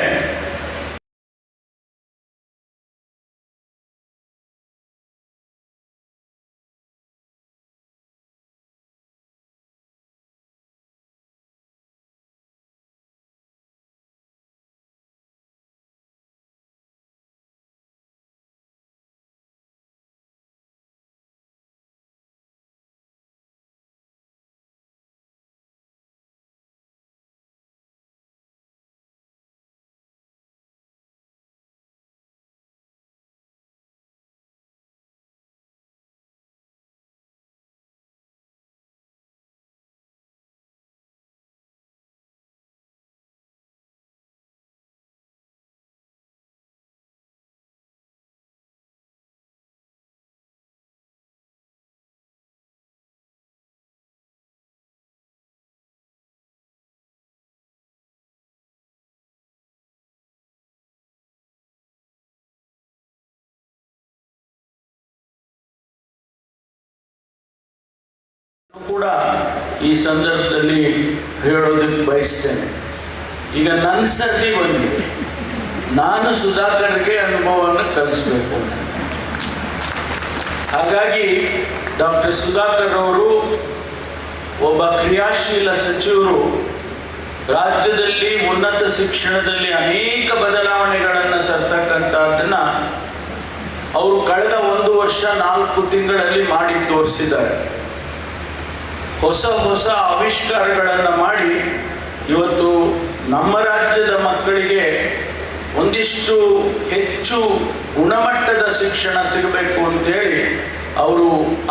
ಕೂಡ ಈ ಸಂದರ್ಭದಲ್ಲಿ ಹೇಳೋದಕ್ಕೆ ಬಯಸ್ತೇನೆ. ಈಗ ನನ್ನ ಸರ್ತಿ ಬಂದಿದೆ, ನಾನು ಸುಧಾಕರ್ಗೆ ಅನುಭವವನ್ನು ಕಲಿಸಬೇಕು. ಹಾಗಾಗಿ ಡಾಕ್ಟರ್ ಸುಧಾಕರ್ ಅವರು ಒಬ್ಬ ಕ್ರಿಯಾಶೀಲ ಸಚಿವರು, ರಾಜ್ಯದಲ್ಲಿ ಉನ್ನತ ಶಿಕ್ಷಣದಲ್ಲಿ ಅನೇಕ ಬದಲಾವಣೆಗಳನ್ನು ತರ್ತಕ್ಕಂಥದ್ದನ್ನು ಅವರು ಕಳೆದ 1 ವರ್ಷ 4 ತಿಂಗಳಲ್ಲಿ ಮಾಡಿ ತೋರಿಸಿದ್ದಾರೆ. ಹೊಸ ಹೊಸ ಆವಿಷ್ಕಾರಗಳನ್ನು ಮಾಡಿ ಇವತ್ತು ನಮ್ಮ ರಾಜ್ಯದ ಮಕ್ಕಳಿಗೆ ಒಂದಿಷ್ಟು ಹೆಚ್ಚು ಗುಣಮಟ್ಟದ ಶಿಕ್ಷಣ ಸಿಗಬೇಕು ಅಂತೇಳಿ ಅವರು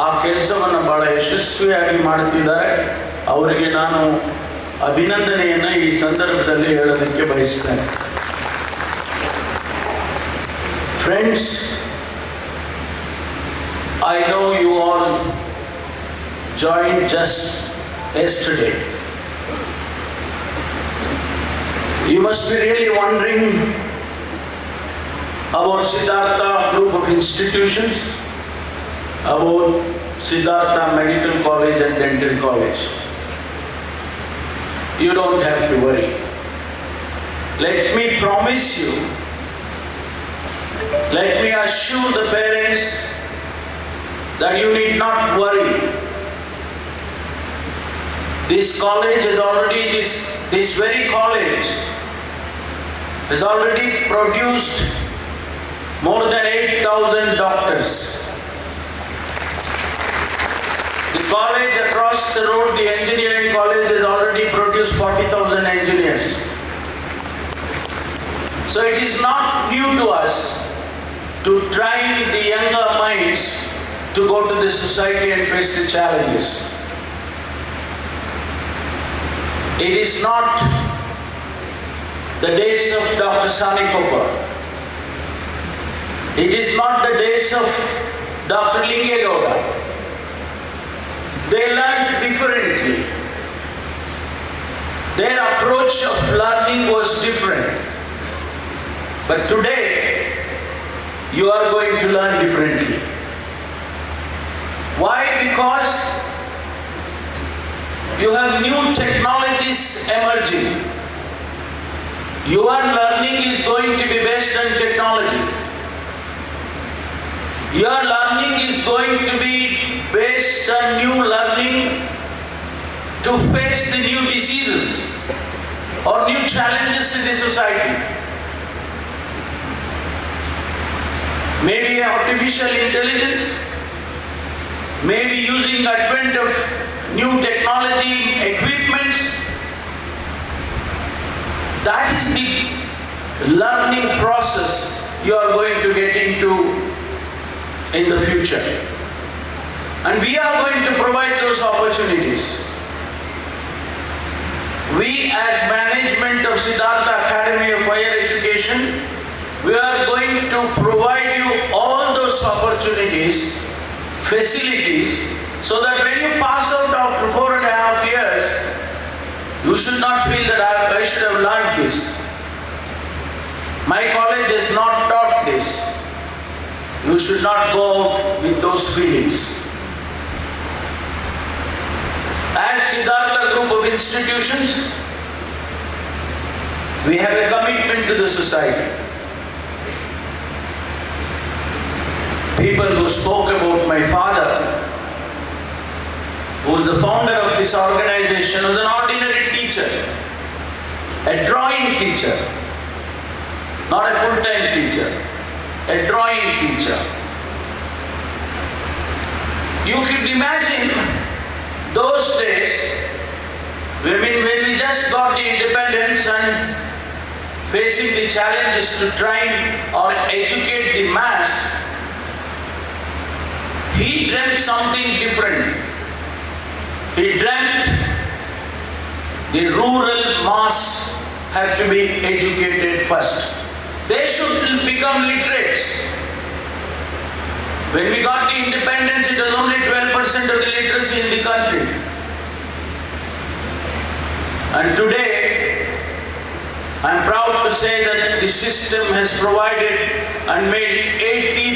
ಆ ಕೆಲಸವನ್ನು ಬಹಳ ಯಶಸ್ವಿಯಾಗಿ ಮಾಡುತ್ತಿದ್ದಾರೆ. ಅವರಿಗೆ ನಾನು ಅಭಿನಂದನೆಯನ್ನು ಈ ಸಂದರ್ಭದಲ್ಲಿ ಹೇಳೋದಕ್ಕೆ ಬಯಸ್ತೇನೆ. Friends, I know you all joined just yesterday. You must be really wondering about Siddhartha group of institutions, about Siddhartha Medical College and Dental College. you don't have to worry. Let me promise you, let me assure the parents that you need not worry. This college has already, this very college has already produced more than 8,000 doctors. The college across the road, the engineering college, has already produced 40,000 engineers. So it is not new to us to train the younger minds to go to the society and face the challenges. It is not the days of Dr. Sani Popper. It is not the days of Dr. Lingegowda. They learned differently. Their approach of learning was different. But today, you are going to learn differently. Why? Because you have new technologies emerging. Your learning is going to be based on technology. Your learning is going to be based on new learning to face the new diseases or new challenges in the society. Maybe artificial intelligence, maybe using advent of new technology, equipments. That is the learning process you are going to get into in the future. And we are going to provide those opportunities. We as management of Siddhartha Academy of Higher Education, we are going to provide you all those opportunities, facilities, so that when you pass out after 4.5 years, you should not feel that I should have learned this. My college has not taught this. You should not go out with those feelings. As Siddhartha Group of institutions, we have a commitment to the society. People who spoke about my father, who was the founder of this organization, was an ordinary teacher, a drawing teacher, not a full-time teacher, a drawing teacher. You could imagine those days when we just got the independence and facing the challenges to train or educate the mass. He dreamt something different. He dreamt the rural mass have to be educated first. They should become literates. When we got the independence, it was only 12% of the literacy in the country. And today, I am proud to say that the system has provided and made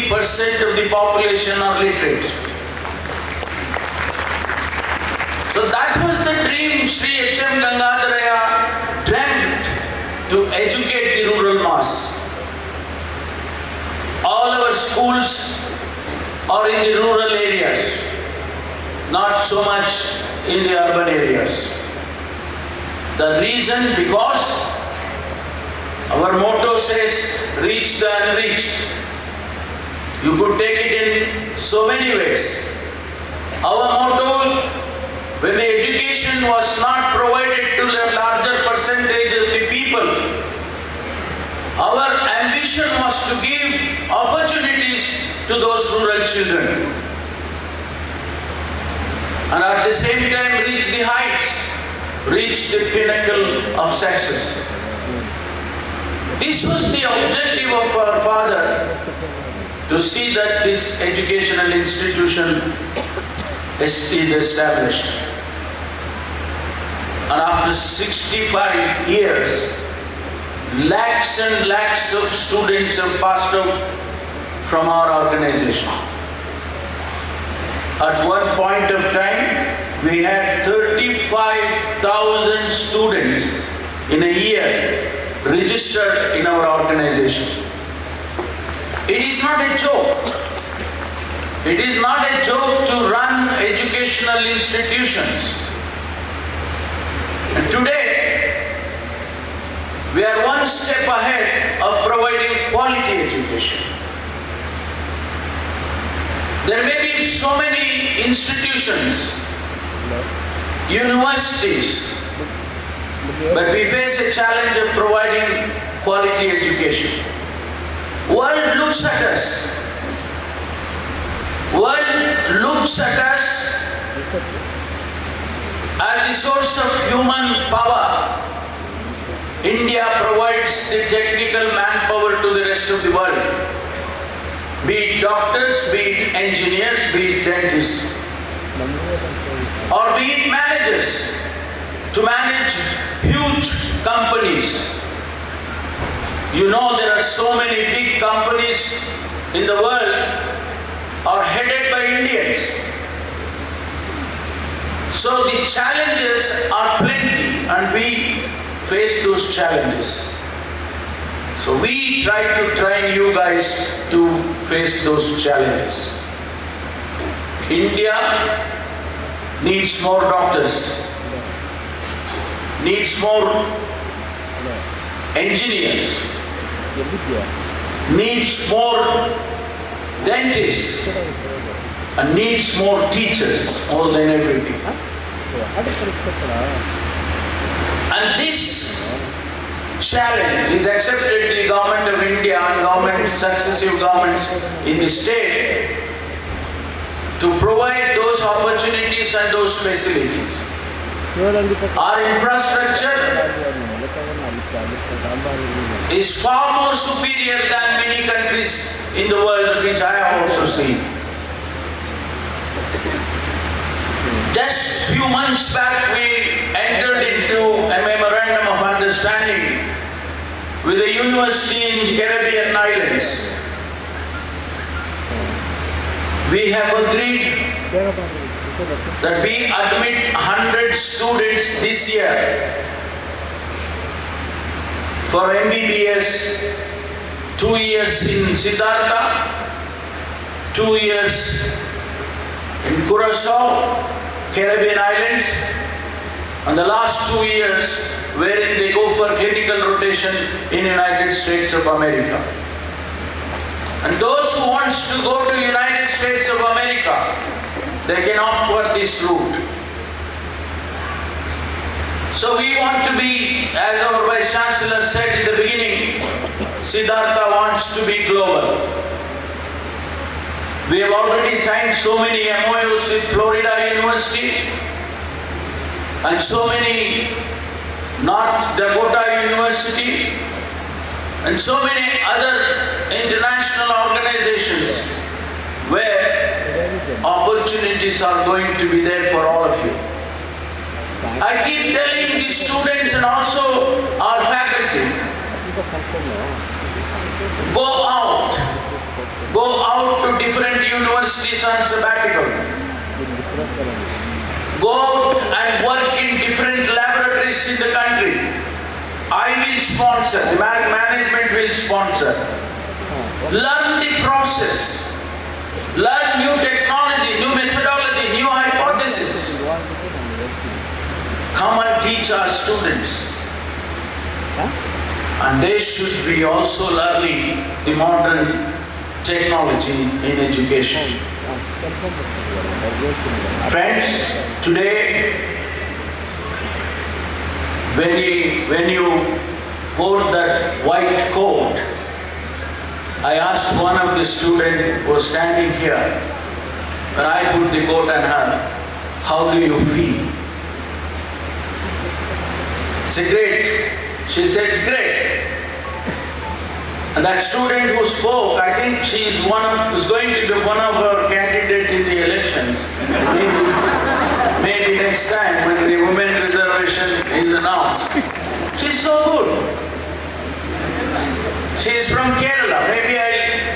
80% of the population are literate. So that was the dream Sri H.M. Gangadharaya dreamt, to educate the rural mass. All our schools are in the rural areas, not so much in the urban areas. The reason, because our motto says, reach the unreached. You could take it in so many ways. Our motto, when the education was not provided to the larger percentage of the people, our ambition was to give opportunities to those rural children. And at the same time reach the heights, reach the pinnacle of success. This was the objective of our father, to see that this educational institution is established. And after 65 years, lakhs and lakhs of students have passed out from our organization. At one point of time, we had 35 25,000 students in a year registered in our organization. It is not a joke. It is not a joke to run educational institutions. And today, we are one step ahead of providing quality education. There may be so many institutions, universities, but we face a challenge of providing quality education. World looks at us. World looks at us as the source of human power. India provides the technical manpower to the rest of the world. Be it doctors, be it engineers, be it dentists, or be it managers to manage huge companies. You know, there are so many big companies in the world are headed by Indians. So the challenges are plenty and we face those challenges. So we try to train you guys to face those challenges. India needs more doctors, needs more engineers, needs more dentists, and needs more teachers more than everything. And this challenge is accepted by the government of India and successive governments in the state to provide those opportunities and those facilities. Our infrastructure is far more superior than many countries in the world, which I have also seen. Just few months back, we entered into a memorandum of understanding with a university in Caribbean islands. We have agreed that we admit 100 students this year for MBBS, 2 years in Siddhartha, 2 years in Curacao, Caribbean islands, and the last 2 years wherein they go for clinical rotation in United States of America. And those who want to go to United States of America, they can opt for this route. So we want to be, as our Vice Chancellor said in the beginning, Siddhartha wants to be global. We have already signed so many MOUs with Florida University and so many North Dakota University and so many other international organizations where opportunities are going to be there for all of you. I keep telling the students and also our faculty, go out to different universities on sabbatical. Go out and work in different laboratories in the country. I will sponsor, the management will sponsor. Learn the process. Learn new technology, new methodology, new hypothesis. Come and teach our students. And they should be also learning the modern technology in education. Friends, today, when you wore that white coat, I asked one of the students who was standing here, when I put the coat on her, how do you feel? She said, great. She said, great. And that student who spoke, I think she is going to be one of our candidates in the elections. Maybe next time when the women reservation is announced. She's so good. She is from Kerala. Maybe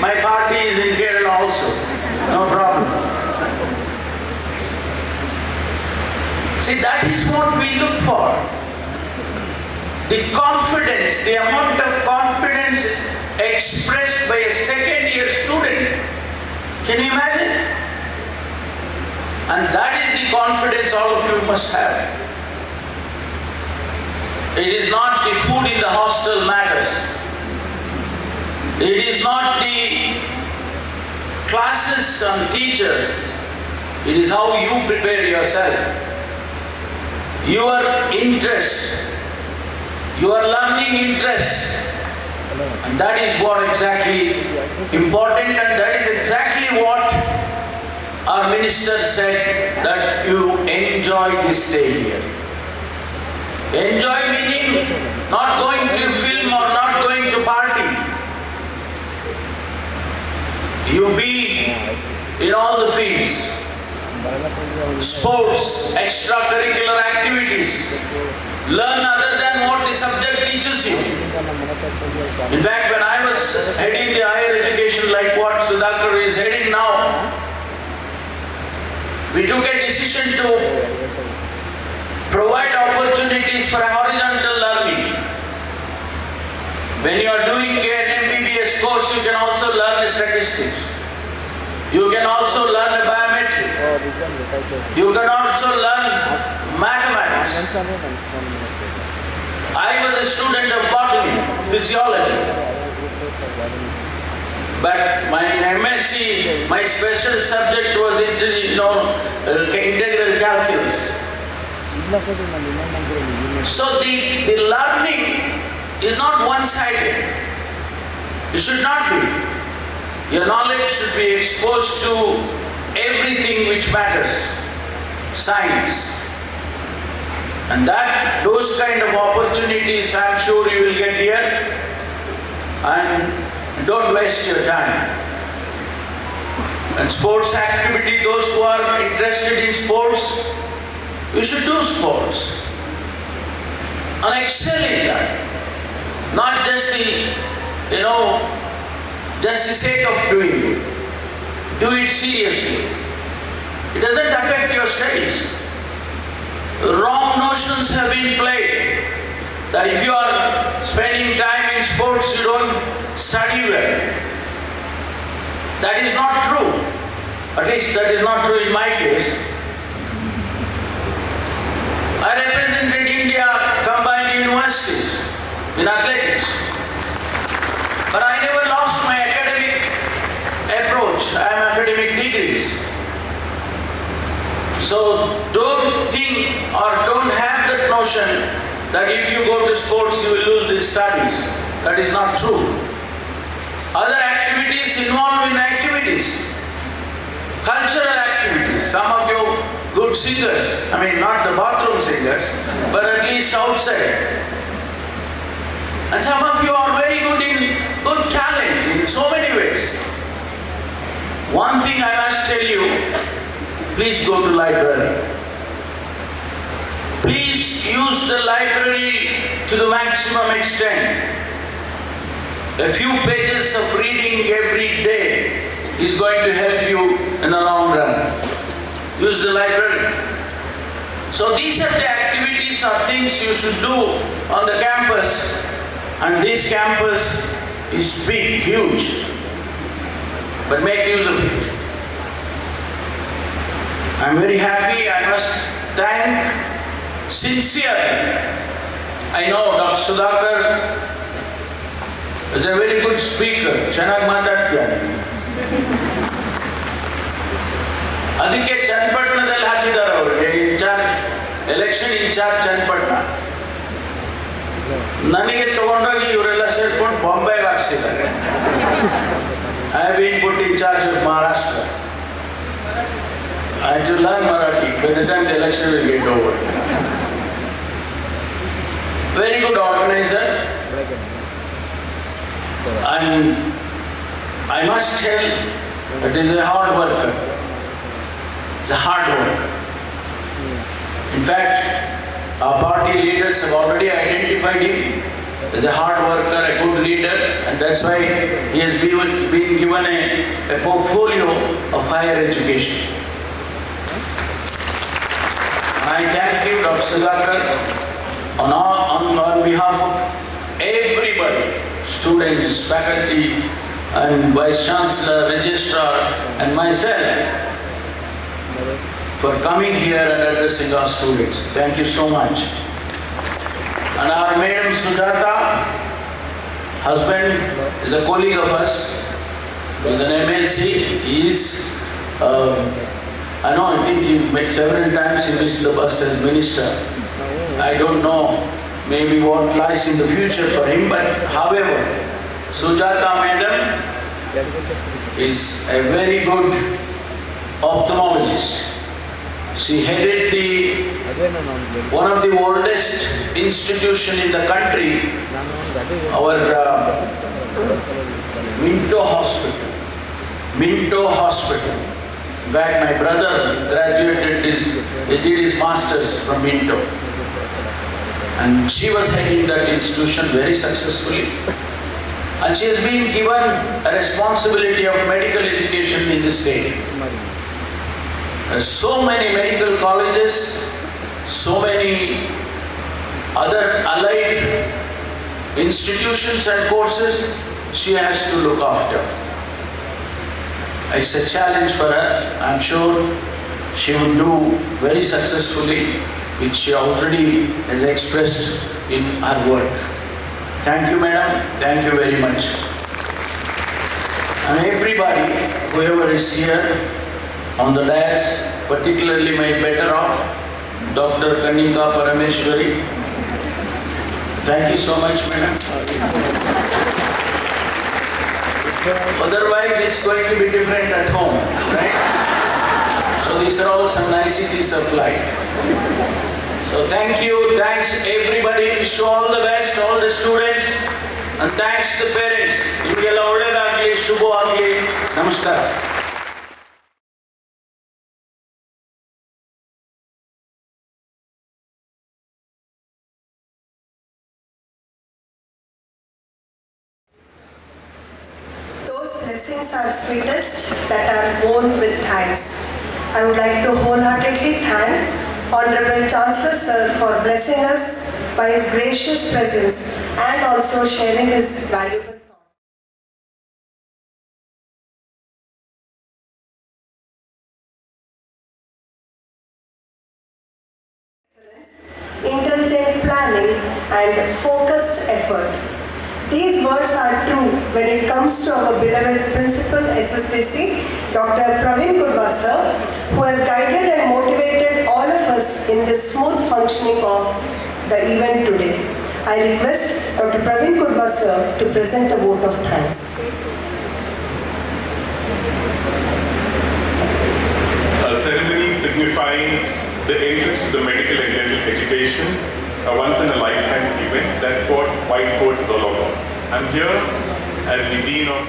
my party is in Kerala also. No problem. See, that is what we look for. The confidence, the amount of confidence expressed by a second year student. Can you imagine? And that is the confidence all of you must have. It is not the food in the hostel matters. It is not the classes and teachers. It is how you prepare yourself. Your interest, your learning interest. And that is what exactly important, and that is exactly what our minister said, that you enjoy this day here. Enjoy meaning not going to film or not going to party. You be in all the fields. Sports, extracurricular activities. Learn other than what the subject teaches you. In fact, when I was heading the higher education like what Siddhartha is heading now, we took a decision to provide opportunities for horizontal learning. When you are doing an MBBS course, you can also learn statistics. You can also learn biometry. You can also learn mathematics. I was a student of botany, physiology. But my MSc, my special subject was integral calculus. So the learning is not one-sided. It should not be. Your knowledge should be exposed to everything which matters. Science. And those kind of opportunities I am sure you will get here. And don't waste your time. And sports activity, those who are interested in sports, you should do sports. And excel in that. Not just just the sake of doing it. Do it seriously. It doesn't affect your studies. Wrong notions have been played that if you are spending time in sports, you don't study well. That is not true. At least that is not true in my case. I represented India combined universities in athletics. But I never lost my academic approach. I am academic degrees. So don't think or don't have that notion that if you go to sports you will lose the studies. That is not true. Other activities involved in activities. Cultural activities. Some of you good singers, I mean not the bathroom singers, but at least outside. And some of you are very good talent in so many ways. One thing I must tell you, please go to library. Please use the library to the maximum extent. A few pages of reading every day is going to help you in the long run. Use the library. So these are the activities or things you should do on the campus. And this campus is big, huge. But make use of it. I'm very happy. I must thank sincerely. I know Dr. Siddhartha is a very good speaker. Chanag matatya. ಅದಕ್ಕೆ ಚನ್ನಪಟ್ಟಣದಲ್ಲಿ ಹಾಕಿದ್ದಾರೆ ಅವರಿಗೆ election incharge Channapatna. ನನಗೆ ತಗೊಂಡೋಗಿ ಇವರೆಲ್ಲ ಸೇರ್ಕೊಂಡು ಬಾಂಬೆಗೆ ಹಾಕ್ಸಿದ್ದಾರೆ. I have been put in charge of Maharashtra. I had to learn Marathi by the time the election will get over. Very good organizer. And I must tell that he is a hard worker. He's a hard worker. In fact, our party leaders have already identified him as a hard worker, a good leader, and that's why he has been given a portfolio of higher education. I I thank you, Dr. Siddhartha, on behalf of everybody, students, faculty, and Vice Chancellor, Registrar, and myself, for coming here and addressing our students. Thank you so much. And our Madam Siddhartha, husband, is a colleague of us, who is an MLC. He is, I think he made several times he missed the bus as minister. I don't know maybe what lies in the future for him, but however, Sujata Madam is a very good ophthalmologist. She headed one of the oldest institution in the country, our Minto Hospital. In fact, my brother did his masters from Minto. And she was heading that institution very successfully. And she has been given a responsibility of medical education in the state. So many medical colleges, so many other allied institutions and courses she has to look after. It's a challenge for her. I'm sure she will do very successfully, which she already has expressed in her work. Thank you, madam. Thank you very much. And everybody, whoever is here on the dais, particularly my better off, Dr. Kanika Parameshwari. Thank you so much, madam. Otherwise, it's going to be different at home, right? So these are all some niceties of life. So thank you, thanks everybody, wish you all the best, all the students, and thanks the parents. Nimgeಲ್ಲ ಒಳ್ಳೆದಾಗಲಿ, ಶುಭವಾಗಲಿ. ನಮಸ್ಕಾರ. Blessings are sweetest that are born with thanks. I would like to wholeheartedly thank Honorable Chancellor Sir for blessing us by his gracious presence and also sharing his valuable thoughts. Intelligent planning and focused effort. These words are true when it comes to our beloved Principal SSDC, Dr. Praveen Kudva sir, who has guided and motivated all of us in the smooth functioning of the event today. I request Dr. Praveen Kudva sir to present a vote of thanks. A ceremony signifying the entrance to the medical and dental education, a once-in-a-lifetime event. That's what White Coat is all about. I'm here as the Dean of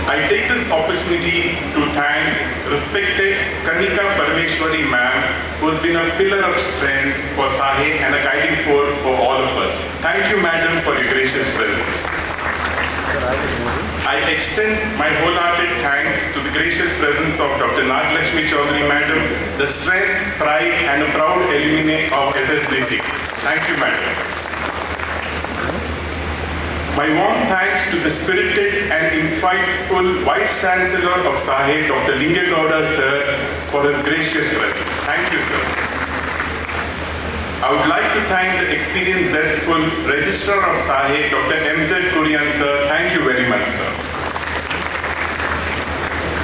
I take this opportunity to thank respected Kanika Parameshwari ma'am, who has been a pillar of strength for SAHE and a guiding force for all of us. Thank you, madam, for your gracious presence. I extend my wholehearted thanks to the gracious presence of Dr. Naglakshmi Chaudhary Madam, the strength, pride and a proud alumni of SSDC. Thank you, Madam. My warm thanks to the spirited and insightful Vice Chancellor of SAHE, Dr. Lingegowda Sir, for his gracious presence. Thank you, sir. I would like to thank the experienced zestful Registrar of SAHE, Dr. M.Z. Kurian Sir. Thank you very much, sir.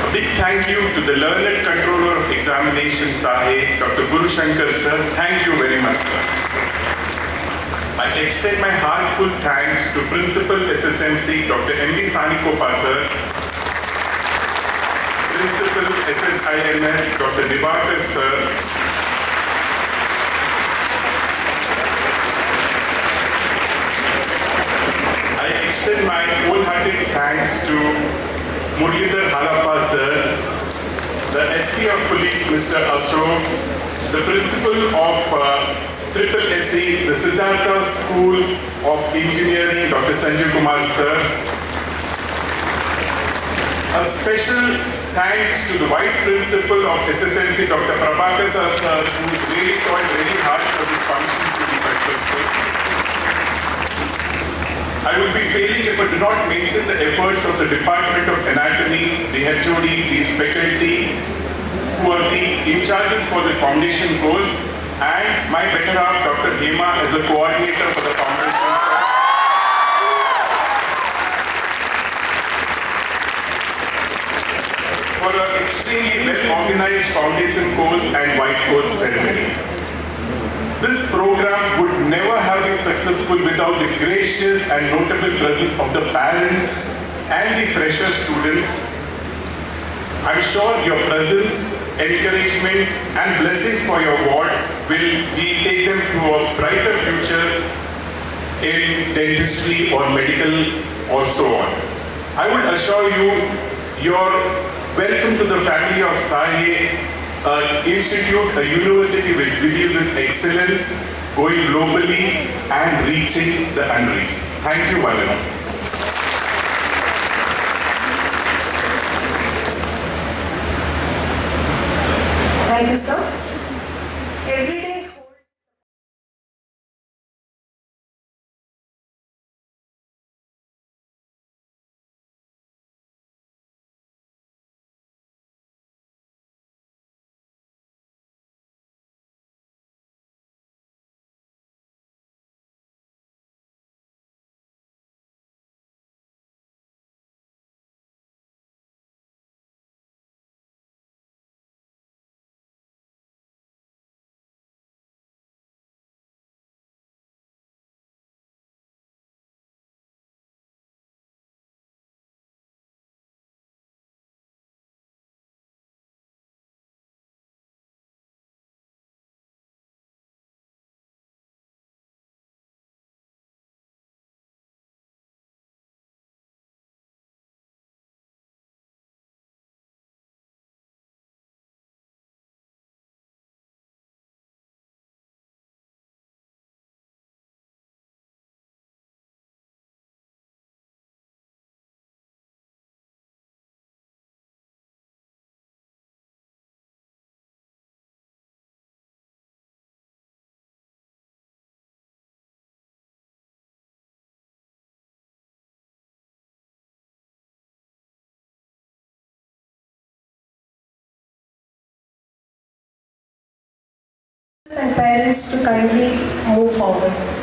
A big thank you to the learned Controller of Examination SAHE, Dr. Guru Shankar Sir. Thank you very much, sir. I extend my heartfelt thanks to Principal SSMC, Dr. M.B. Sanikopa Sir, Principal SSIMS, Dr. Divakar Sir, I extend my wholehearted thanks to Murlidhar Halappa Sir, the SP of Police, Mr. Ashok, the Principal of Triple SE, the Siddhartha School of Engineering, Dr. Sanjay Kumar Sir. A special thanks to the Vice Principal of SSMC, Dr. Prabhakar Sir, who's really tried very hard for this function to be successful. I will be failing if I do not mention the efforts of the Department of Anatomy, the HOD, the faculty, who are the in charges for the foundation course, and my better half, Dr. Hema, as a coordinator for the foundation. For an extremely well-organized foundation course and white course ceremony. This program would never have been successful without the gracious and notable presence of the parents and the fresher students. I'm sure your presence, encouragement and blessings for your ward will take them to a brighter future in dentistry or medical or so on. I would assure you, you're welcome to the family of SAHE, an institute, a university which believes in excellence, going globally and reaching the unreached. Thank you, one and all. Thank you, sir. Every day and parents to kindly move forward.